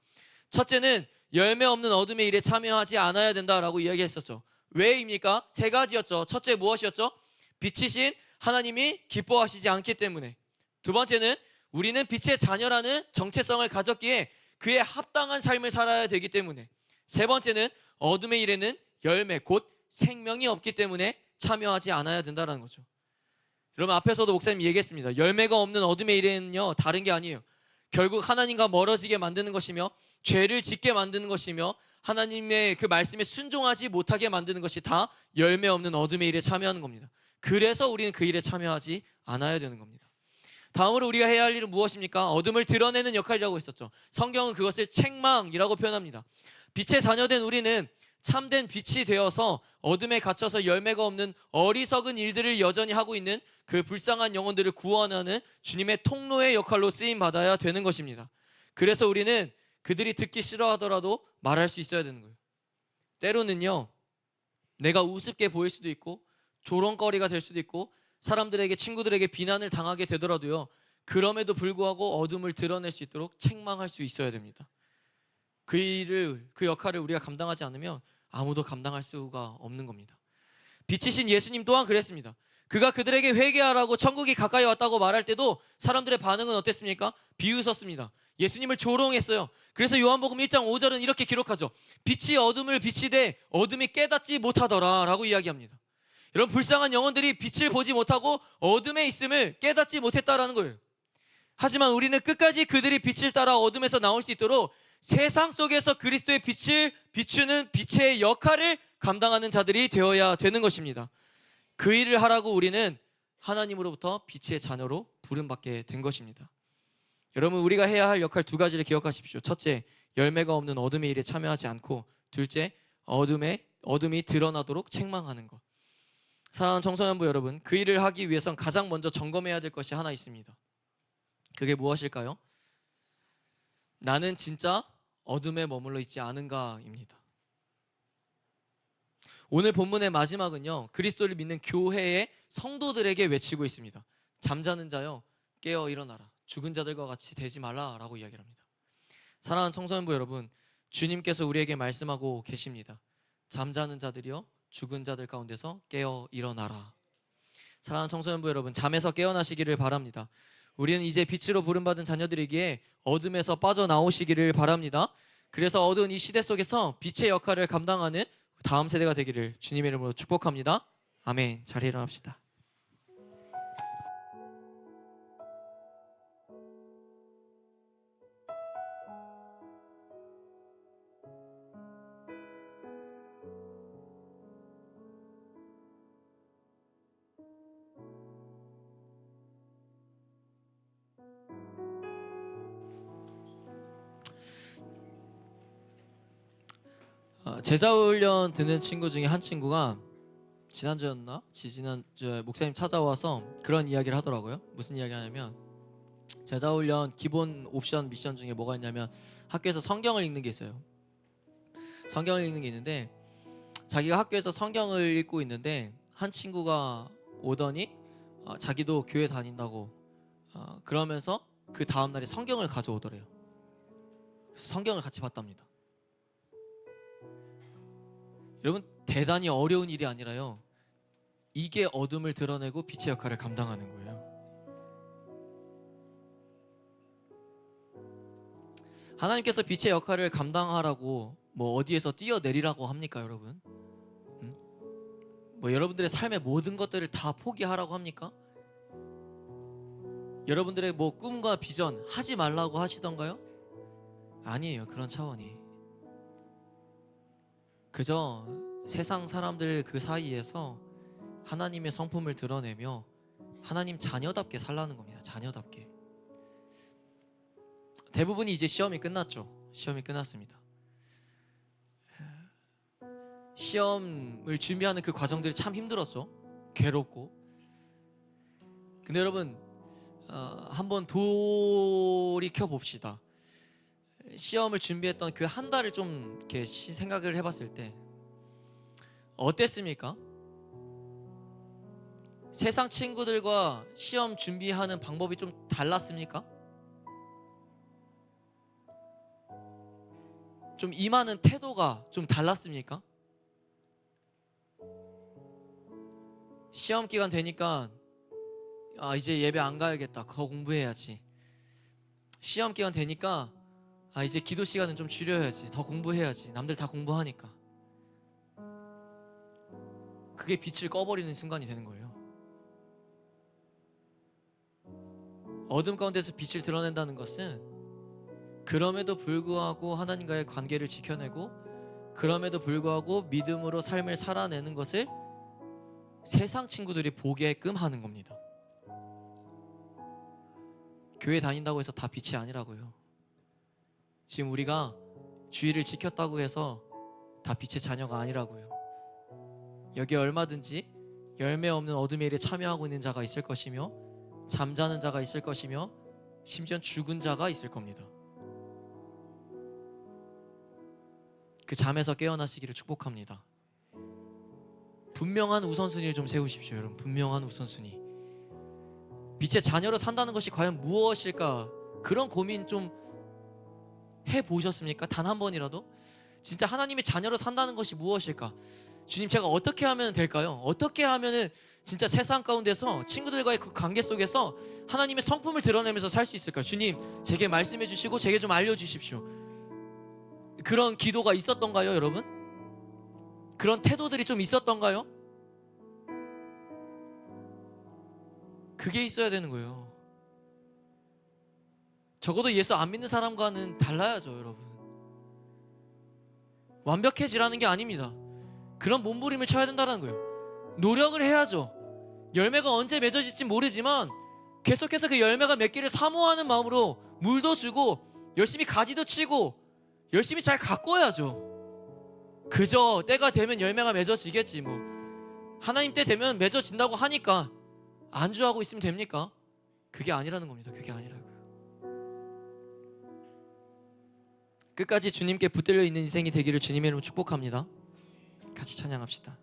첫째는 열매 없는 어둠의 일에 참여하지 않아야 된다라고 이야기했었죠. 왜입니까? 세 가지였죠. 첫째 무엇이었죠? 빛이신 하나님이 기뻐하시지 않기 때문에. 두 번째는 우리는 빛의 자녀라는 정체성을 가졌기에 그에 합당한 삶을 살아야 되기 때문에. 세 번째는 어둠의 일에는 열매 곧 생명이 없기 때문에 참여하지 않아야 된다는 거죠. 여러분, 앞에서도 목사님이 얘기했습니다. 열매가 없는 어둠의 일에는요, 다른 게 아니에요. 결국 하나님과 멀어지게 만드는 것이며 죄를 짓게 만드는 것이며 하나님의 그 말씀에 순종하지 못하게 만드는 것이 다 열매 없는 어둠의 일에 참여하는 겁니다. 그래서 우리는 그 일에 참여하지 않아야 되는 겁니다. 다음으로 우리가 해야 할 일은 무엇입니까? 어둠을 드러내는 역할이라고 했었죠. 성경은 그것을 책망이라고 표현합니다. 빛의 자녀된 우리는 참된 빛이 되어서 어둠에 갇혀서 열매가 없는 어리석은 일들을 여전히 하고 있는 그 불쌍한 영혼들을 구원하는 주님의 통로의 역할로 쓰임받아야 되는 것입니다. 그래서 우리는 그들이 듣기 싫어하더라도 말할 수 있어야 되는 거예요. 때로는요, 내가 우습게 보일 수도 있고 조롱거리가 될 수도 있고 사람들에게, 친구들에게 비난을 당하게 되더라도요, 그럼에도 불구하고 어둠을 드러낼 수 있도록 책망할 수 있어야 됩니다. 그 역할을 우리가 감당하지 않으면 아무도 감당할 수가 없는 겁니다. 빛이신 예수님 또한 그랬습니다. 그가 그들에게 회개하라고 천국이 가까이 왔다고 말할 때도 사람들의 반응은 어땠습니까? 비웃었습니다. 예수님을 조롱했어요. 그래서 요한복음 1장 5절은 이렇게 기록하죠. 빛이 어둠을 비치되 어둠이 깨닫지 못하더라 라고 이야기합니다. 여러분, 불쌍한 영혼들이 빛을 보지 못하고 어둠에 있음을 깨닫지 못했다라는 거예요. 하지만 우리는 끝까지 그들이 빛을 따라 어둠에서 나올 수 있도록 세상 속에서 그리스도의 빛을 비추는 빛의 역할을 감당하는 자들이 되어야 되는 것입니다. 그 일을 하라고 우리는 하나님으로부터 빛의 자녀로 부름받게 된 것입니다. 여러분, 우리가 해야 할 역할 두 가지를 기억하십시오. 첫째, 열매가 없는 어둠의 일에 참여하지 않고, 둘째, 어둠이 드러나도록 책망하는 것. 사랑하는 청소년부 여러분, 그 일을 하기 위해선 가장 먼저 점검해야 될 것이 하나 있습니다. 그게 무엇일까요? 나는 진짜 어둠에 머물러 있지 않은가입니다. 오늘 본문의 마지막은요, 그리스도를 믿는 교회의 성도들에게 외치고 있습니다. 잠자는 자여 깨어 일어나라. 죽은 자들과 같이 되지 말라라고 이야기를 합니다. 사랑하는 청소년부 여러분, 주님께서 우리에게 말씀하고 계십니다. 잠자는 자들이여 죽은 자들 가운데서 깨어 일어나라. 사랑하는 청소년부 여러분, 잠에서 깨어나시기를 바랍니다. 우리는 이제 빛으로 부름받은 자녀들이기에 어둠에서 빠져나오시기를 바랍니다. 그래서 어두운 이 시대 속에서 빛의 역할을 감당하는 다음 세대가 되기를 주님의 이름으로 축복합니다. 아멘. 잘 일어납시다. 제자훈련 듣는 친구 중에 한 친구가 지난주였나? 지난주에 목사님 찾아와서 그런 이야기를 하더라고요. 무슨 이야기 하냐면, 제자훈련 기본 옵션 미션 중에 뭐가 있냐면 학교에서 성경을 읽는 게 있어요. 성경을 읽는 게 있는데, 자기가 학교에서 성경을 읽고 있는데 한 친구가 오더니 자기도 교회 다닌다고 그러면서 그 다음날에 성경을 가져오더래요. 그래서 성경을 같이 봤답니다. 여러분, 대단히 어려운 일이 아니라요, 이게 어둠을 드러내고 빛의 역할을 감당하는 거예요. 하나님께서 빛의 역할을 감당하라고 뭐 어디에서 뛰어내리라고 합니까, 여러분? 뭐 여러분들의 삶의 모든 것들을 다 포기하라고 합니까? 여러분들의 뭐 꿈과 비전 하지 말라고 하시던가요? 아니에요. 그런 차원이. 그저 세상 사람들 그 사이에서 하나님의 성품을 드러내며 하나님 자녀답게 살라는 겁니다. 자녀답게. 대부분이 이제 시험이 끝났죠. 시험이 끝났습니다. 시험을 준비하는 그 과정들이 참 힘들었죠. 괴롭고. 근데 여러분, 한번 돌이켜 봅시다. 시험을 준비했던 그 한 달을 좀 이렇게 생각을 해봤을 때 어땠습니까? 세상 친구들과 시험 준비하는 방법이 좀 달랐습니까? 좀 임하는 태도가 좀 달랐습니까? 시험 기간 되니까 이제 예배 안 가야겠다, 더 공부해야지. 시험 기간 되니까 이제 기도 시간은 좀 줄여야지, 더 공부해야지, 남들 다 공부하니까. 그게 빛을 꺼버리는 순간이 되는 거예요. 어둠 가운데서 빛을 드러낸다는 것은 그럼에도 불구하고 하나님과의 관계를 지켜내고, 그럼에도 불구하고 믿음으로 삶을 살아내는 것을 세상 친구들이 보게끔 하는 겁니다. 교회 다닌다고 해서 다 빛이 아니라고요. 지금 우리가 주의를 지켰다고 해서 다 빛의 자녀가 아니라고요. 여기에 얼마든지 열매 없는 어둠의 일에 참여하고 있는 자가 있을 것이며, 잠자는 자가 있을 것이며, 심지어 죽은 자가 있을 겁니다. 그 잠에서 깨어나시기를 축복합니다. 분명한 우선순위를 좀 세우십시오, 여러분. 분명한 우선순위. 빛의 자녀로 산다는 것이 과연 무엇일까? 그런 고민 좀 해보셨습니까? 단 한 번이라도? 진짜 하나님의 자녀로 산다는 것이 무엇일까? 주님, 제가 어떻게 하면 될까요? 어떻게 하면 진짜 세상 가운데서 친구들과의 그 관계 속에서 하나님의 성품을 드러내면서 살 수 있을까요? 주님, 제게 말씀해 주시고 제게 좀 알려주십시오. 그런 기도가 있었던가요, 여러분? 그런 태도들이 좀 있었던가요? 그게 있어야 되는 거예요. 적어도 예수 안 믿는 사람과는 달라야죠, 여러분. 완벽해지라는 게 아닙니다. 그런 몸부림을 쳐야 된다는 거예요. 노력을 해야죠. 열매가 언제 맺어질지 모르지만 계속해서 그 열매가 맺기를 사모하는 마음으로 물도 주고 열심히 가지도 치고 열심히 잘 가꿔야죠. 그저 때가 되면 열매가 맺어지겠지 뭐. 하나님 때 되면 맺어진다고 하니까 안주하고 있으면 됩니까? 그게 아니라는 겁니다. 그게 아니라고요. 끝까지 주님께 붙들려 있는 인생이 되기를 주님의 이름으로 축복합니다. 같이 찬양합시다.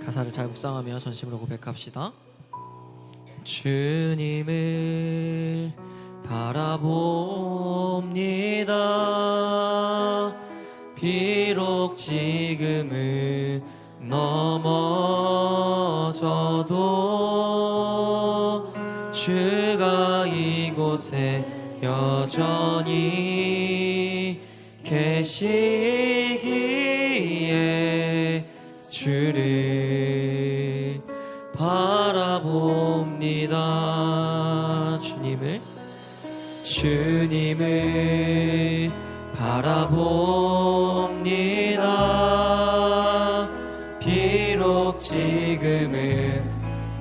가사를 잘 묵상하며 전심으로 고백합시다. 주님을 바라봅니다. 비록 지금은 넘어져도 주가 이곳에 여전히 계시기에 주를 바라봅니다. 주님을 바라봅니다. 비록 지금은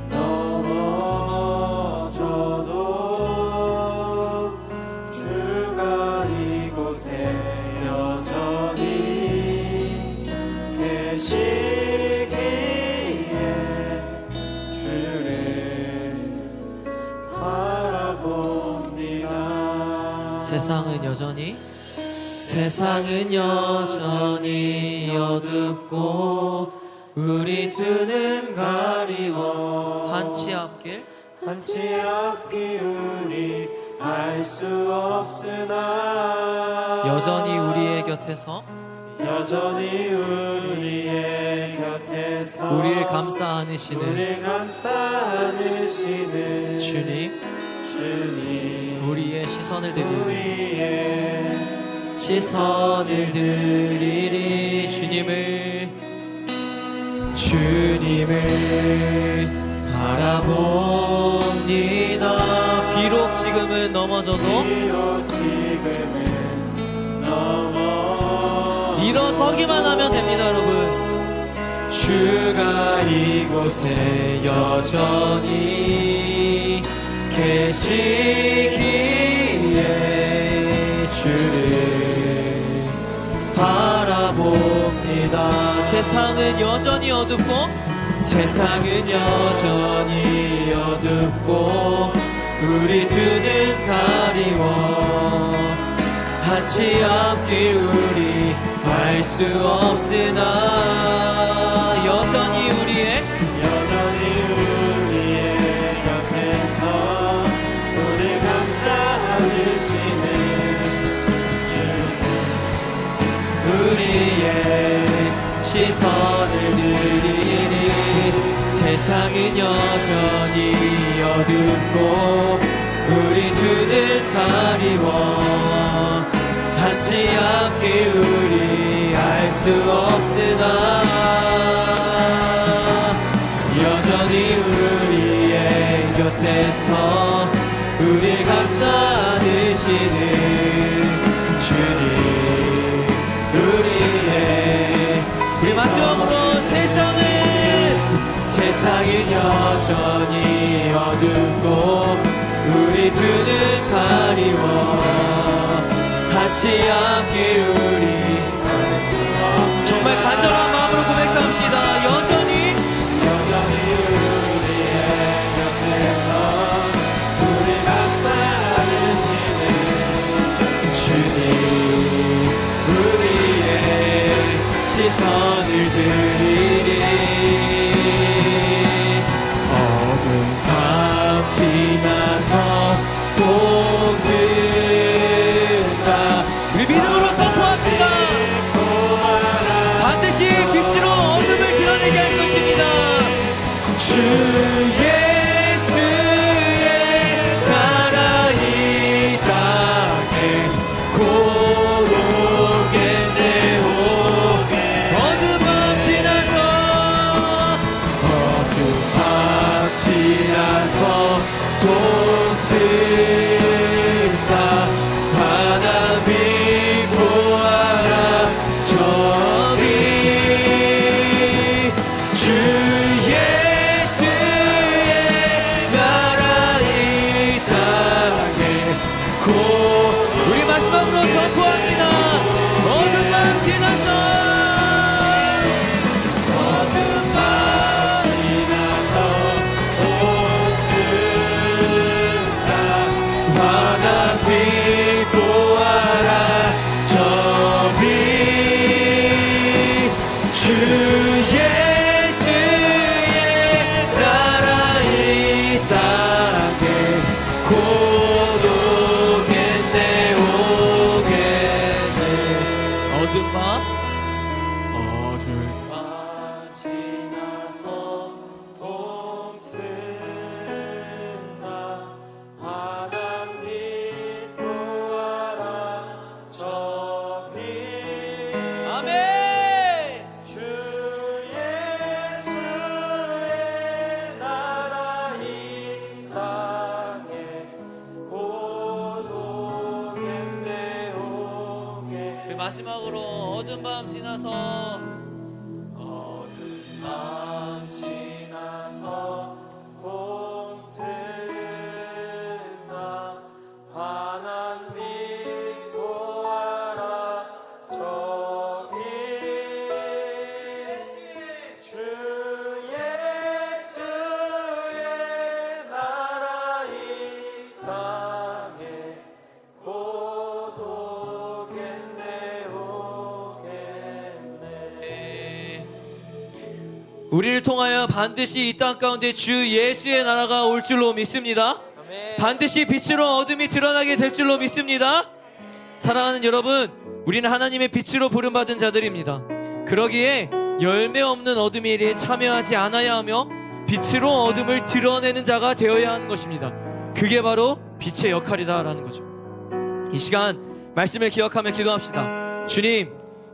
넘어져도 주가 이곳에 여전히 계시기에 주를 바라봅니다. 세상은 여전히 어둡고 우리 두 눈 가리워 한치 앞길 우리 알 수 없으나 여전히 우리의 곁에서 우리를 감싸 안으시는 주님 우리의 시선을 드리리 주님을 바라봅니다. 비록 지금은 넘어져도 일어서기만 하면 됩니다. 여러분, 주가 이곳에 여전히 계시기에 주를 바라봅니다. 세상은 여전히 어둡고 우리 두 눈 가리워 한치 앞길 우리 알 알 수 없으나 여전히 우리의 곁에서 우리 감싸주시는 우리의 시선을 들이니 세상은 여전히 어둡고 우리 두 눈 가리워 닿지 않게 우리 알 수 없으나 여전히 우리의 곁에서 우리 감싸 안으시는 주님 우리의 마지막으로 세상은 여전히 어둡고 우리 두 눈 가리워 닿지 않게 우리 정말 간절한 마음으로 고백합시다. 여전히 우리의 곁에서 우리 감싸 안으시는 주님 우리의 시선을 들이니 어두운 밤 지나서 동든다. 우리 믿음으로 선포합니다. 반드시 빛으로 어둠을 드러내게 할 것입니다. 주 예수의 나라 이 땅에 고로게 내오게 어둠 밤 지나서 동튼다. 바람이 보아라 저기 주 예수의 나라 이 땅에 우리 마지막으로 선포합니다. 어둠 밤 지나서 어둠 밤 바람이 보아라 저기 주 예수의 나라 이 땅에 곧 오겠네 어둠 밤 지나서 동튼다. 바람이 보아라 저기 아멘. 주 예수의 나라 이 땅에 곧 오겠네 마지막으로 어둠 밤 지나서 동튼다. 하나님 보아라 저기 주 예수의 나라 이 땅에 곧 오겠네 우리를 통하여 반드시 이 땅 가운데 주 예수의 나라가 올 줄로 믿습니다. 반드시 빛으로 어둠이 드러나게 될 줄로 믿습니다. 사랑하는 여러분, 우리는 하나님의 빛으로 부름받은 자들입니다. 그러기에 열매 없는 어둠의 일에 참여하지 않아야 하며 빛으로 어둠을 드러내는 자가 되어야 하는 것입니다. 그게 바로 빛의 역할이다 라는 거죠. 이 시간 말씀을 기억하며 기도합시다. 주님,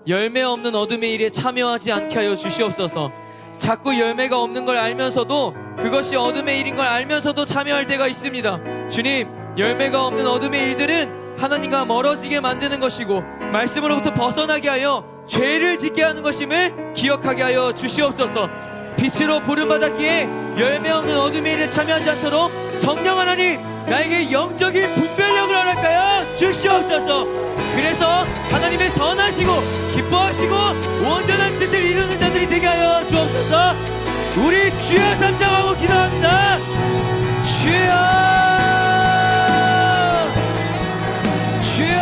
열매 없는 어둠의 일에 참여하지 않게 하여 주시옵소서. 자꾸 열매가 없는 걸 알면서도, 그것이 어둠의 일인 걸 알면서도 참여할 때가 있습니다. 주님, 열매가 없는 어둠의 일들은 하나님과 멀어지게 만드는 것이고 말씀으로부터 벗어나게 하여 죄를 짓게 하는 것임을 기억하게 하여 주시옵소서. 빛으로 부름받았기에 열매 없는 어둠의 일에 참여하지 않도록 성령 하나님, 나에게 영적인 분별력을 허락하여 주시옵소서. 그래서 하나님의 선하시고 기뻐하시고 온전한 뜻을 이루는 자들이 되게 하여 주옵소서. 우리 주여 삼장하고 기도합니다. 주여, 주여.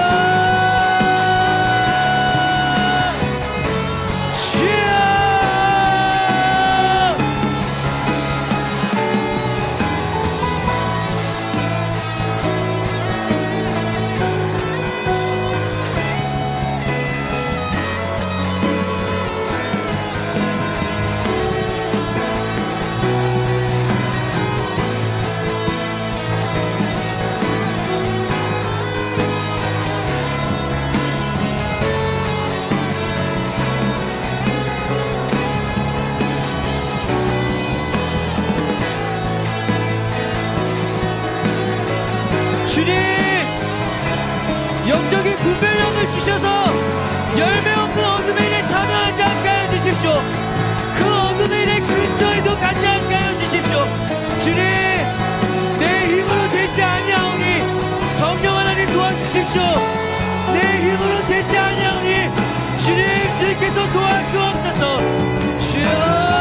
영적인 분별력을 주셔서 열매 없는 어둠의 일에 참여하지 않게 하여 주십시오. 그 어둠의 일의 근처에도 가지 않게 하여 주십시오. 주님, 내 힘으로 되지 아니하오니 성령 하나님 도와주십시오. 내 힘으로 되지 아니하오니 주님 주께서 도와주옵소서. 주여,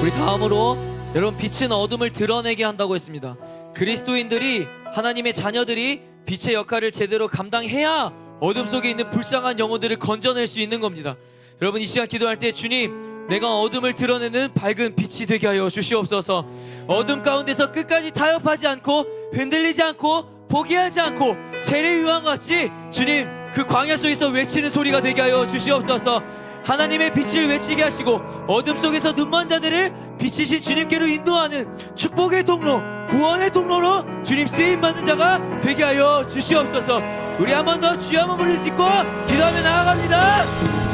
우리 다음으로 여러분, 빛은 어둠을 드러내게 한다고 했습니다. 그리스도인들이, 하나님의 자녀들이 빛의 역할을 제대로 감당해야 어둠 속에 있는 불쌍한 영혼들을 건져낼 수 있는 겁니다. 여러분, 이 시간 기도할 때 주님, 내가 어둠을 드러내는 밝은 빛이 되게 하여 주시옵소서. 어둠 가운데서 끝까지 타협하지 않고 흔들리지 않고 포기하지 않고 세례요한 같이 주님, 그 광야 속에서 외치는 소리가 되게 하여 주시옵소서. 하나님의 빛을 외치게 하시고 어둠 속에서 눈먼 자들을 빛이신 주님께로 인도하는 축복의 통로, 구원의 통로로 주님 쓰임받는 자가 되게 하여 주시옵소서. 우리 한 번 더 주여 한번 부르짖고 기도하며 나아갑니다.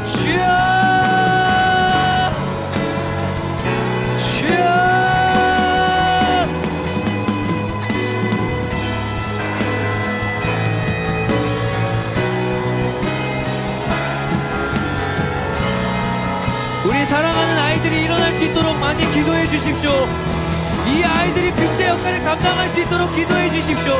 주여, 주여. 우리 사랑하는 아이들이 일어날 수 있도록 많이 기도해 주십시오. 이 아이들이 빛의 역할을 감당할 수 있도록 기도해 주십시오.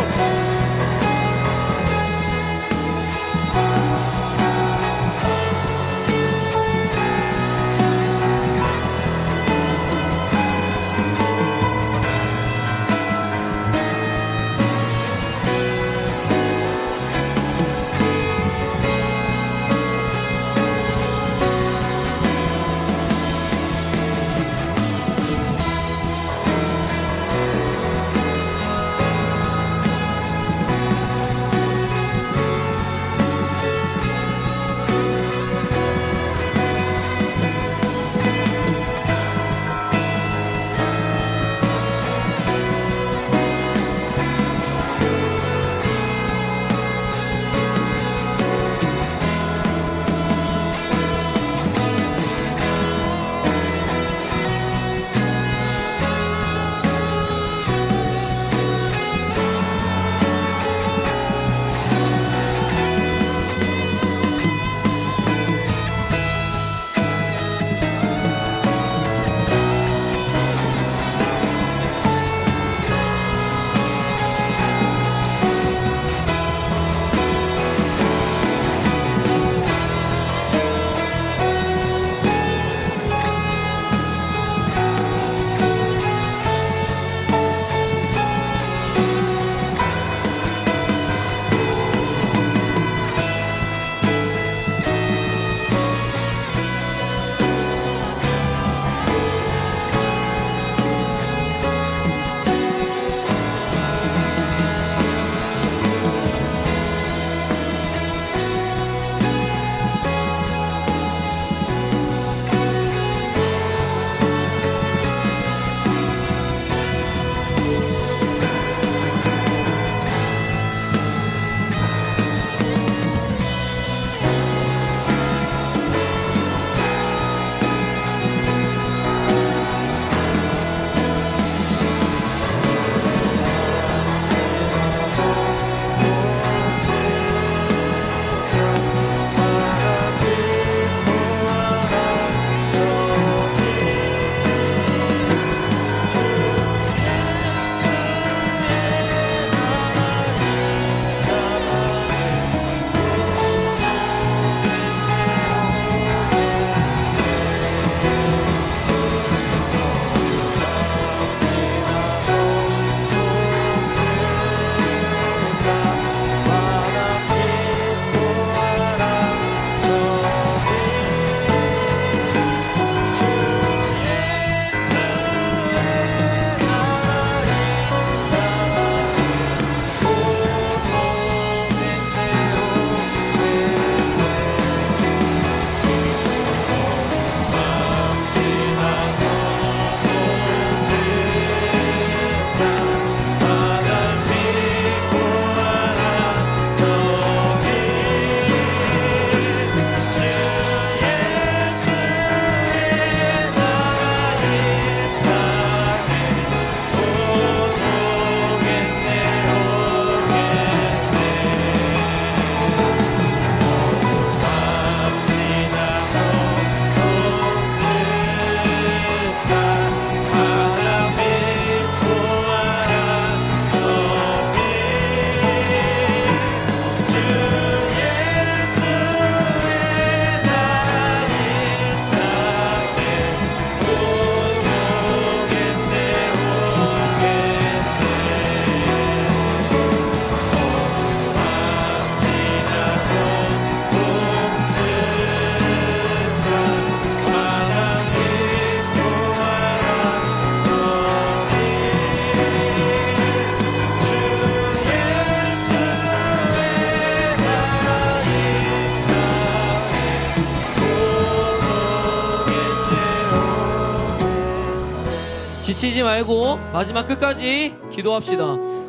지치지 말고 마지막 끝까지 기도합시다.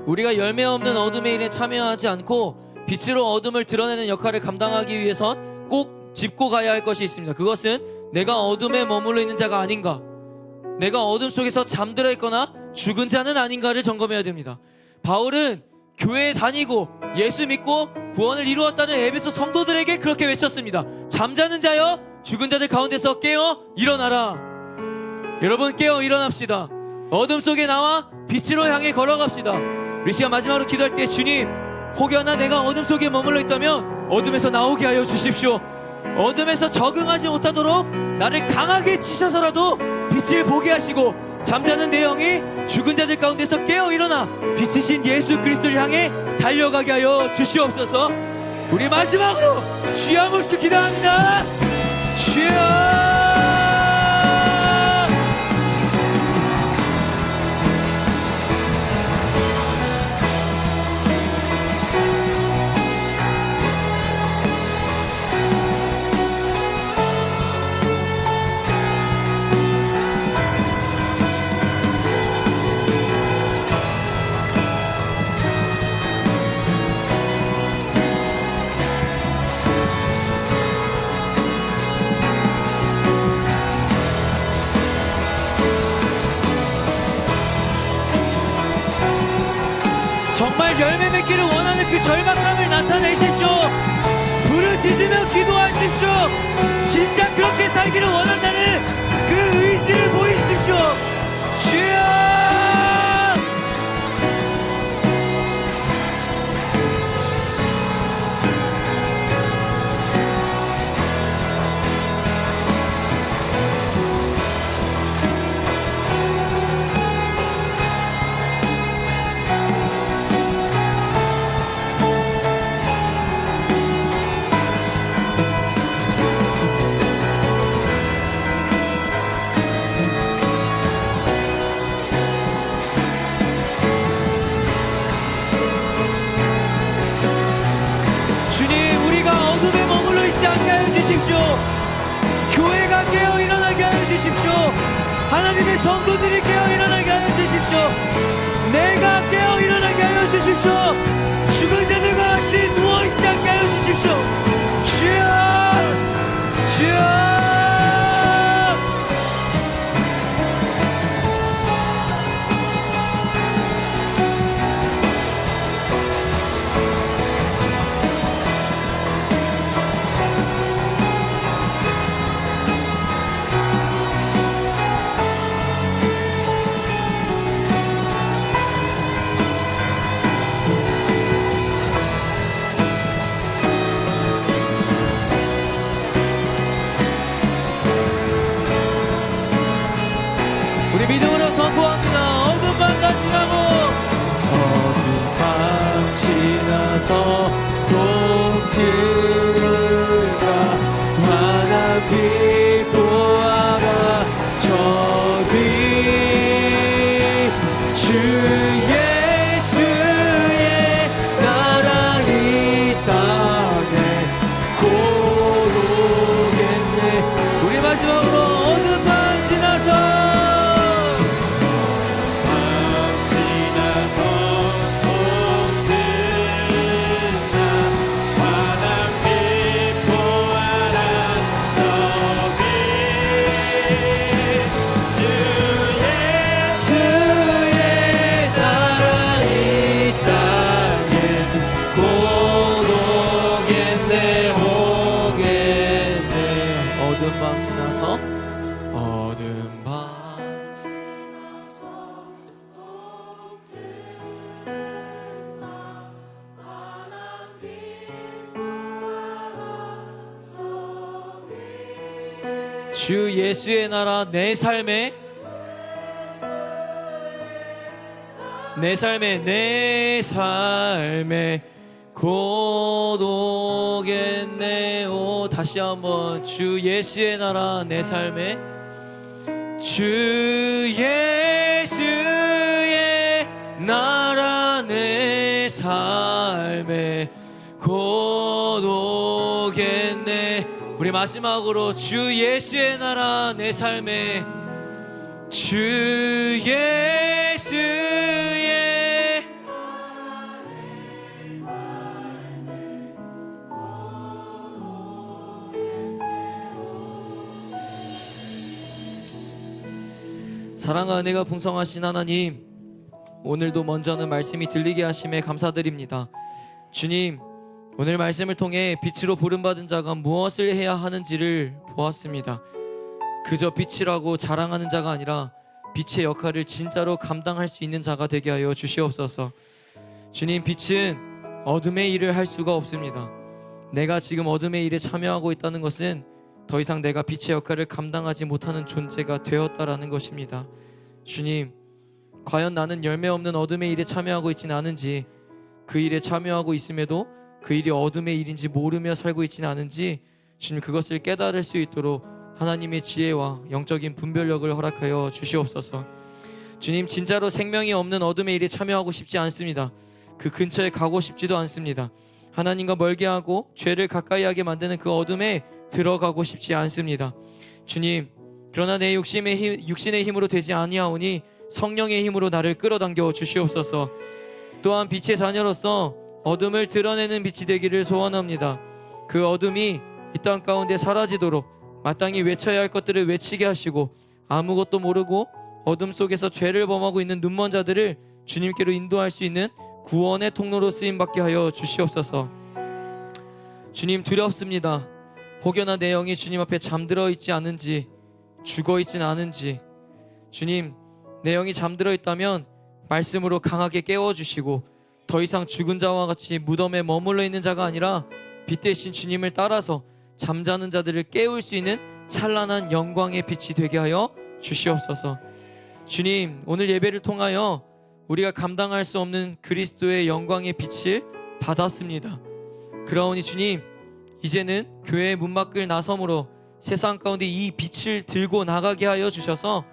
우리가 열매 없는 어둠의 일에 참여하지 않고 빛으로 어둠을 드러내는 역할을 감당하기 위해선 꼭 짚고 가야 할 것이 있습니다. 그것은 내가 어둠에 머물러 있는 자가 아닌가, 내가 어둠 속에서 잠들어 있거나 죽은 자는 아닌가를 점검해야 됩니다. 바울은 교회에 다니고 예수 믿고 구원을 이루었다는 에베소 성도들에게 그렇게 외쳤습니다. 잠자는 자여, 죽은 자들 가운데서 깨어 일어나라. 여러분, 깨어 일어납시다. 어둠 속에 나와 빛으로 향해 걸어갑시다. 우리 시간 마지막으로 기도할 때, 주님, 혹여나 내가 어둠 속에 머물러 있다면 어둠에서 나오게 하여 주십시오. 어둠에서 적응하지 못하도록 나를 강하게 치셔서라도 빛을 보게 하시고, 잠자는 내 영이 죽은 자들 가운데서 깨어 일어나 빛이신 예수 그리스도를 향해 달려가게 하여 주시옵소서. 우리 마지막으로 주여 한번 기도합니다. 주여. 정말 열매 맺기를 원하는 그 절박함을 나타내십시오. 부르짖으며 기도하십시오. 진짜 그렇게 살기를 원한다는 그 의지를 보이십시오. 주여. 교회가 깨어 일어나게 하여 주십시오. 하나님의 성도들이 깨어 일어나게 하여 주십시오. 내가 깨어 일어나게 하여 주십시오. 죽은 자들과 같이 누워있지 않게 하여 주십시오. 주여, 주여. 믿음으로 선포합니다. 어둠 밤 다 지나고, 어둠 밤 지나서 동트가 환한 빛 보아라. 저 빛 주 예수의 나라 이 땅에 곧 오겠네. 우리 마지막으로 어둠 밤 지나서 주 예수의 나라 내 삶에 곧 오겠네요. 다시 한번 주 예수의 나라 내 삶에, 주 예수의 나라 내 삶에 곧 오겠네. 우리 마지막으로 주 예수의 나라 내 삶에 주 예수의 사랑과 은혜가 풍성하신 하나님, 오늘도 먼저는 말씀이 들리게 하심에 감사드립니다. 주님, 오늘 말씀을 통해 빛으로 부름받은 자가 무엇을 해야 하는지를 보았습니다. 그저 빛이라고 자랑하는 자가 아니라 빛의 역할을 진짜로 감당할 수 있는 자가 되게 하여 주시옵소서. 주님, 빛은 어둠의 일을 할 수가 없습니다. 내가 지금 어둠의 일에 참여하고 있다는 것은 더 이상 내가 빛의 역할을 감당하지 못하는 존재가 되었다라는 것입니다. 주님, 과연 나는 열매 없는 어둠의 일에 참여하고 있지는 않은지, 그 일에 참여하고 있음에도 그 일이 어둠의 일인지 모르며 살고 있지는 않은지, 주님 그것을 깨달을 수 있도록 하나님의 지혜와 영적인 분별력을 허락하여 주시옵소서. 주님, 진짜로 생명이 없는 어둠의 일에 참여하고 싶지 않습니다. 그 근처에 가고 싶지도 않습니다. 하나님과 멀게 하고 죄를 가까이 하게 만드는 그 어둠에 들어가고 싶지 않습니다. 주님, 그러나 내 육신의 힘으로 되지 아니하오니 성령의 힘으로 나를 끌어당겨 주시옵소서. 또한 빛의 자녀로서 어둠을 드러내는 빛이 되기를 소원합니다. 그 어둠이 이 땅 가운데 사라지도록 마땅히 외쳐야 할 것들을 외치게 하시고, 아무것도 모르고 어둠 속에서 죄를 범하고 있는 눈먼 자들을 주님께로 인도할 수 있는 구원의 통로로 쓰임받게 하여 주시옵소서. 주님, 두렵습니다. 혹여나 내 영이 주님 앞에 잠들어 있지 않은지, 죽어 있진 않은지. 주님, 내 영이 잠들어 있다면 말씀으로 강하게 깨워주시고, 더 이상 죽은 자와 같이 무덤에 머물러 있는 자가 아니라 빛 대신 주님을 따라서 잠자는 자들을 깨울 수 있는 찬란한 영광의 빛이 되게 하여 주시옵소서. 주님, 오늘 예배를 통하여 우리가 감당할 수 없는 그리스도의 영광의 빛을 받았습니다. 그러오니 주님, 이제는 교회의 문밖을 나섬으로 세상 가운데 이 빛을 들고 나가게 하여 주셔서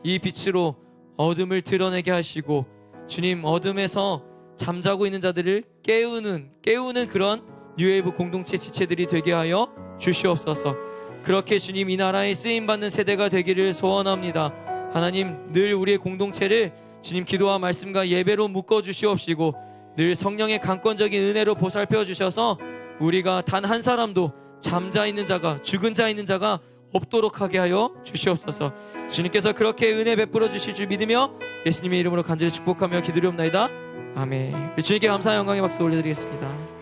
이 빛으로 어둠을 드러내게 하시고, 주님, 어둠에서 잠자고 있는 자들을 깨우는 그런 뉴웨이브 공동체 지체들이 되게 하여 주시옵소서. 그렇게 주님, 이 나라에 쓰임받는 세대가 되기를 소원합니다. 하나님, 늘 우리의 공동체를 주님 기도와 말씀과 예배로 묶어 주시옵시고, 늘 성령의 강권적인 은혜로 보살펴 주셔서 우리가 단 한 사람도 잠자 있는 자가, 죽은 자 있는 자가 없도록 하게 하여 주시옵소서. 주님께서 그렇게 은혜 베풀어 주실 줄 믿으며 예수님의 이름으로 간절히 축복하며 기도리옵나이다. 아멘. 주님께 감사와 영광의 박수 올려드리겠습니다.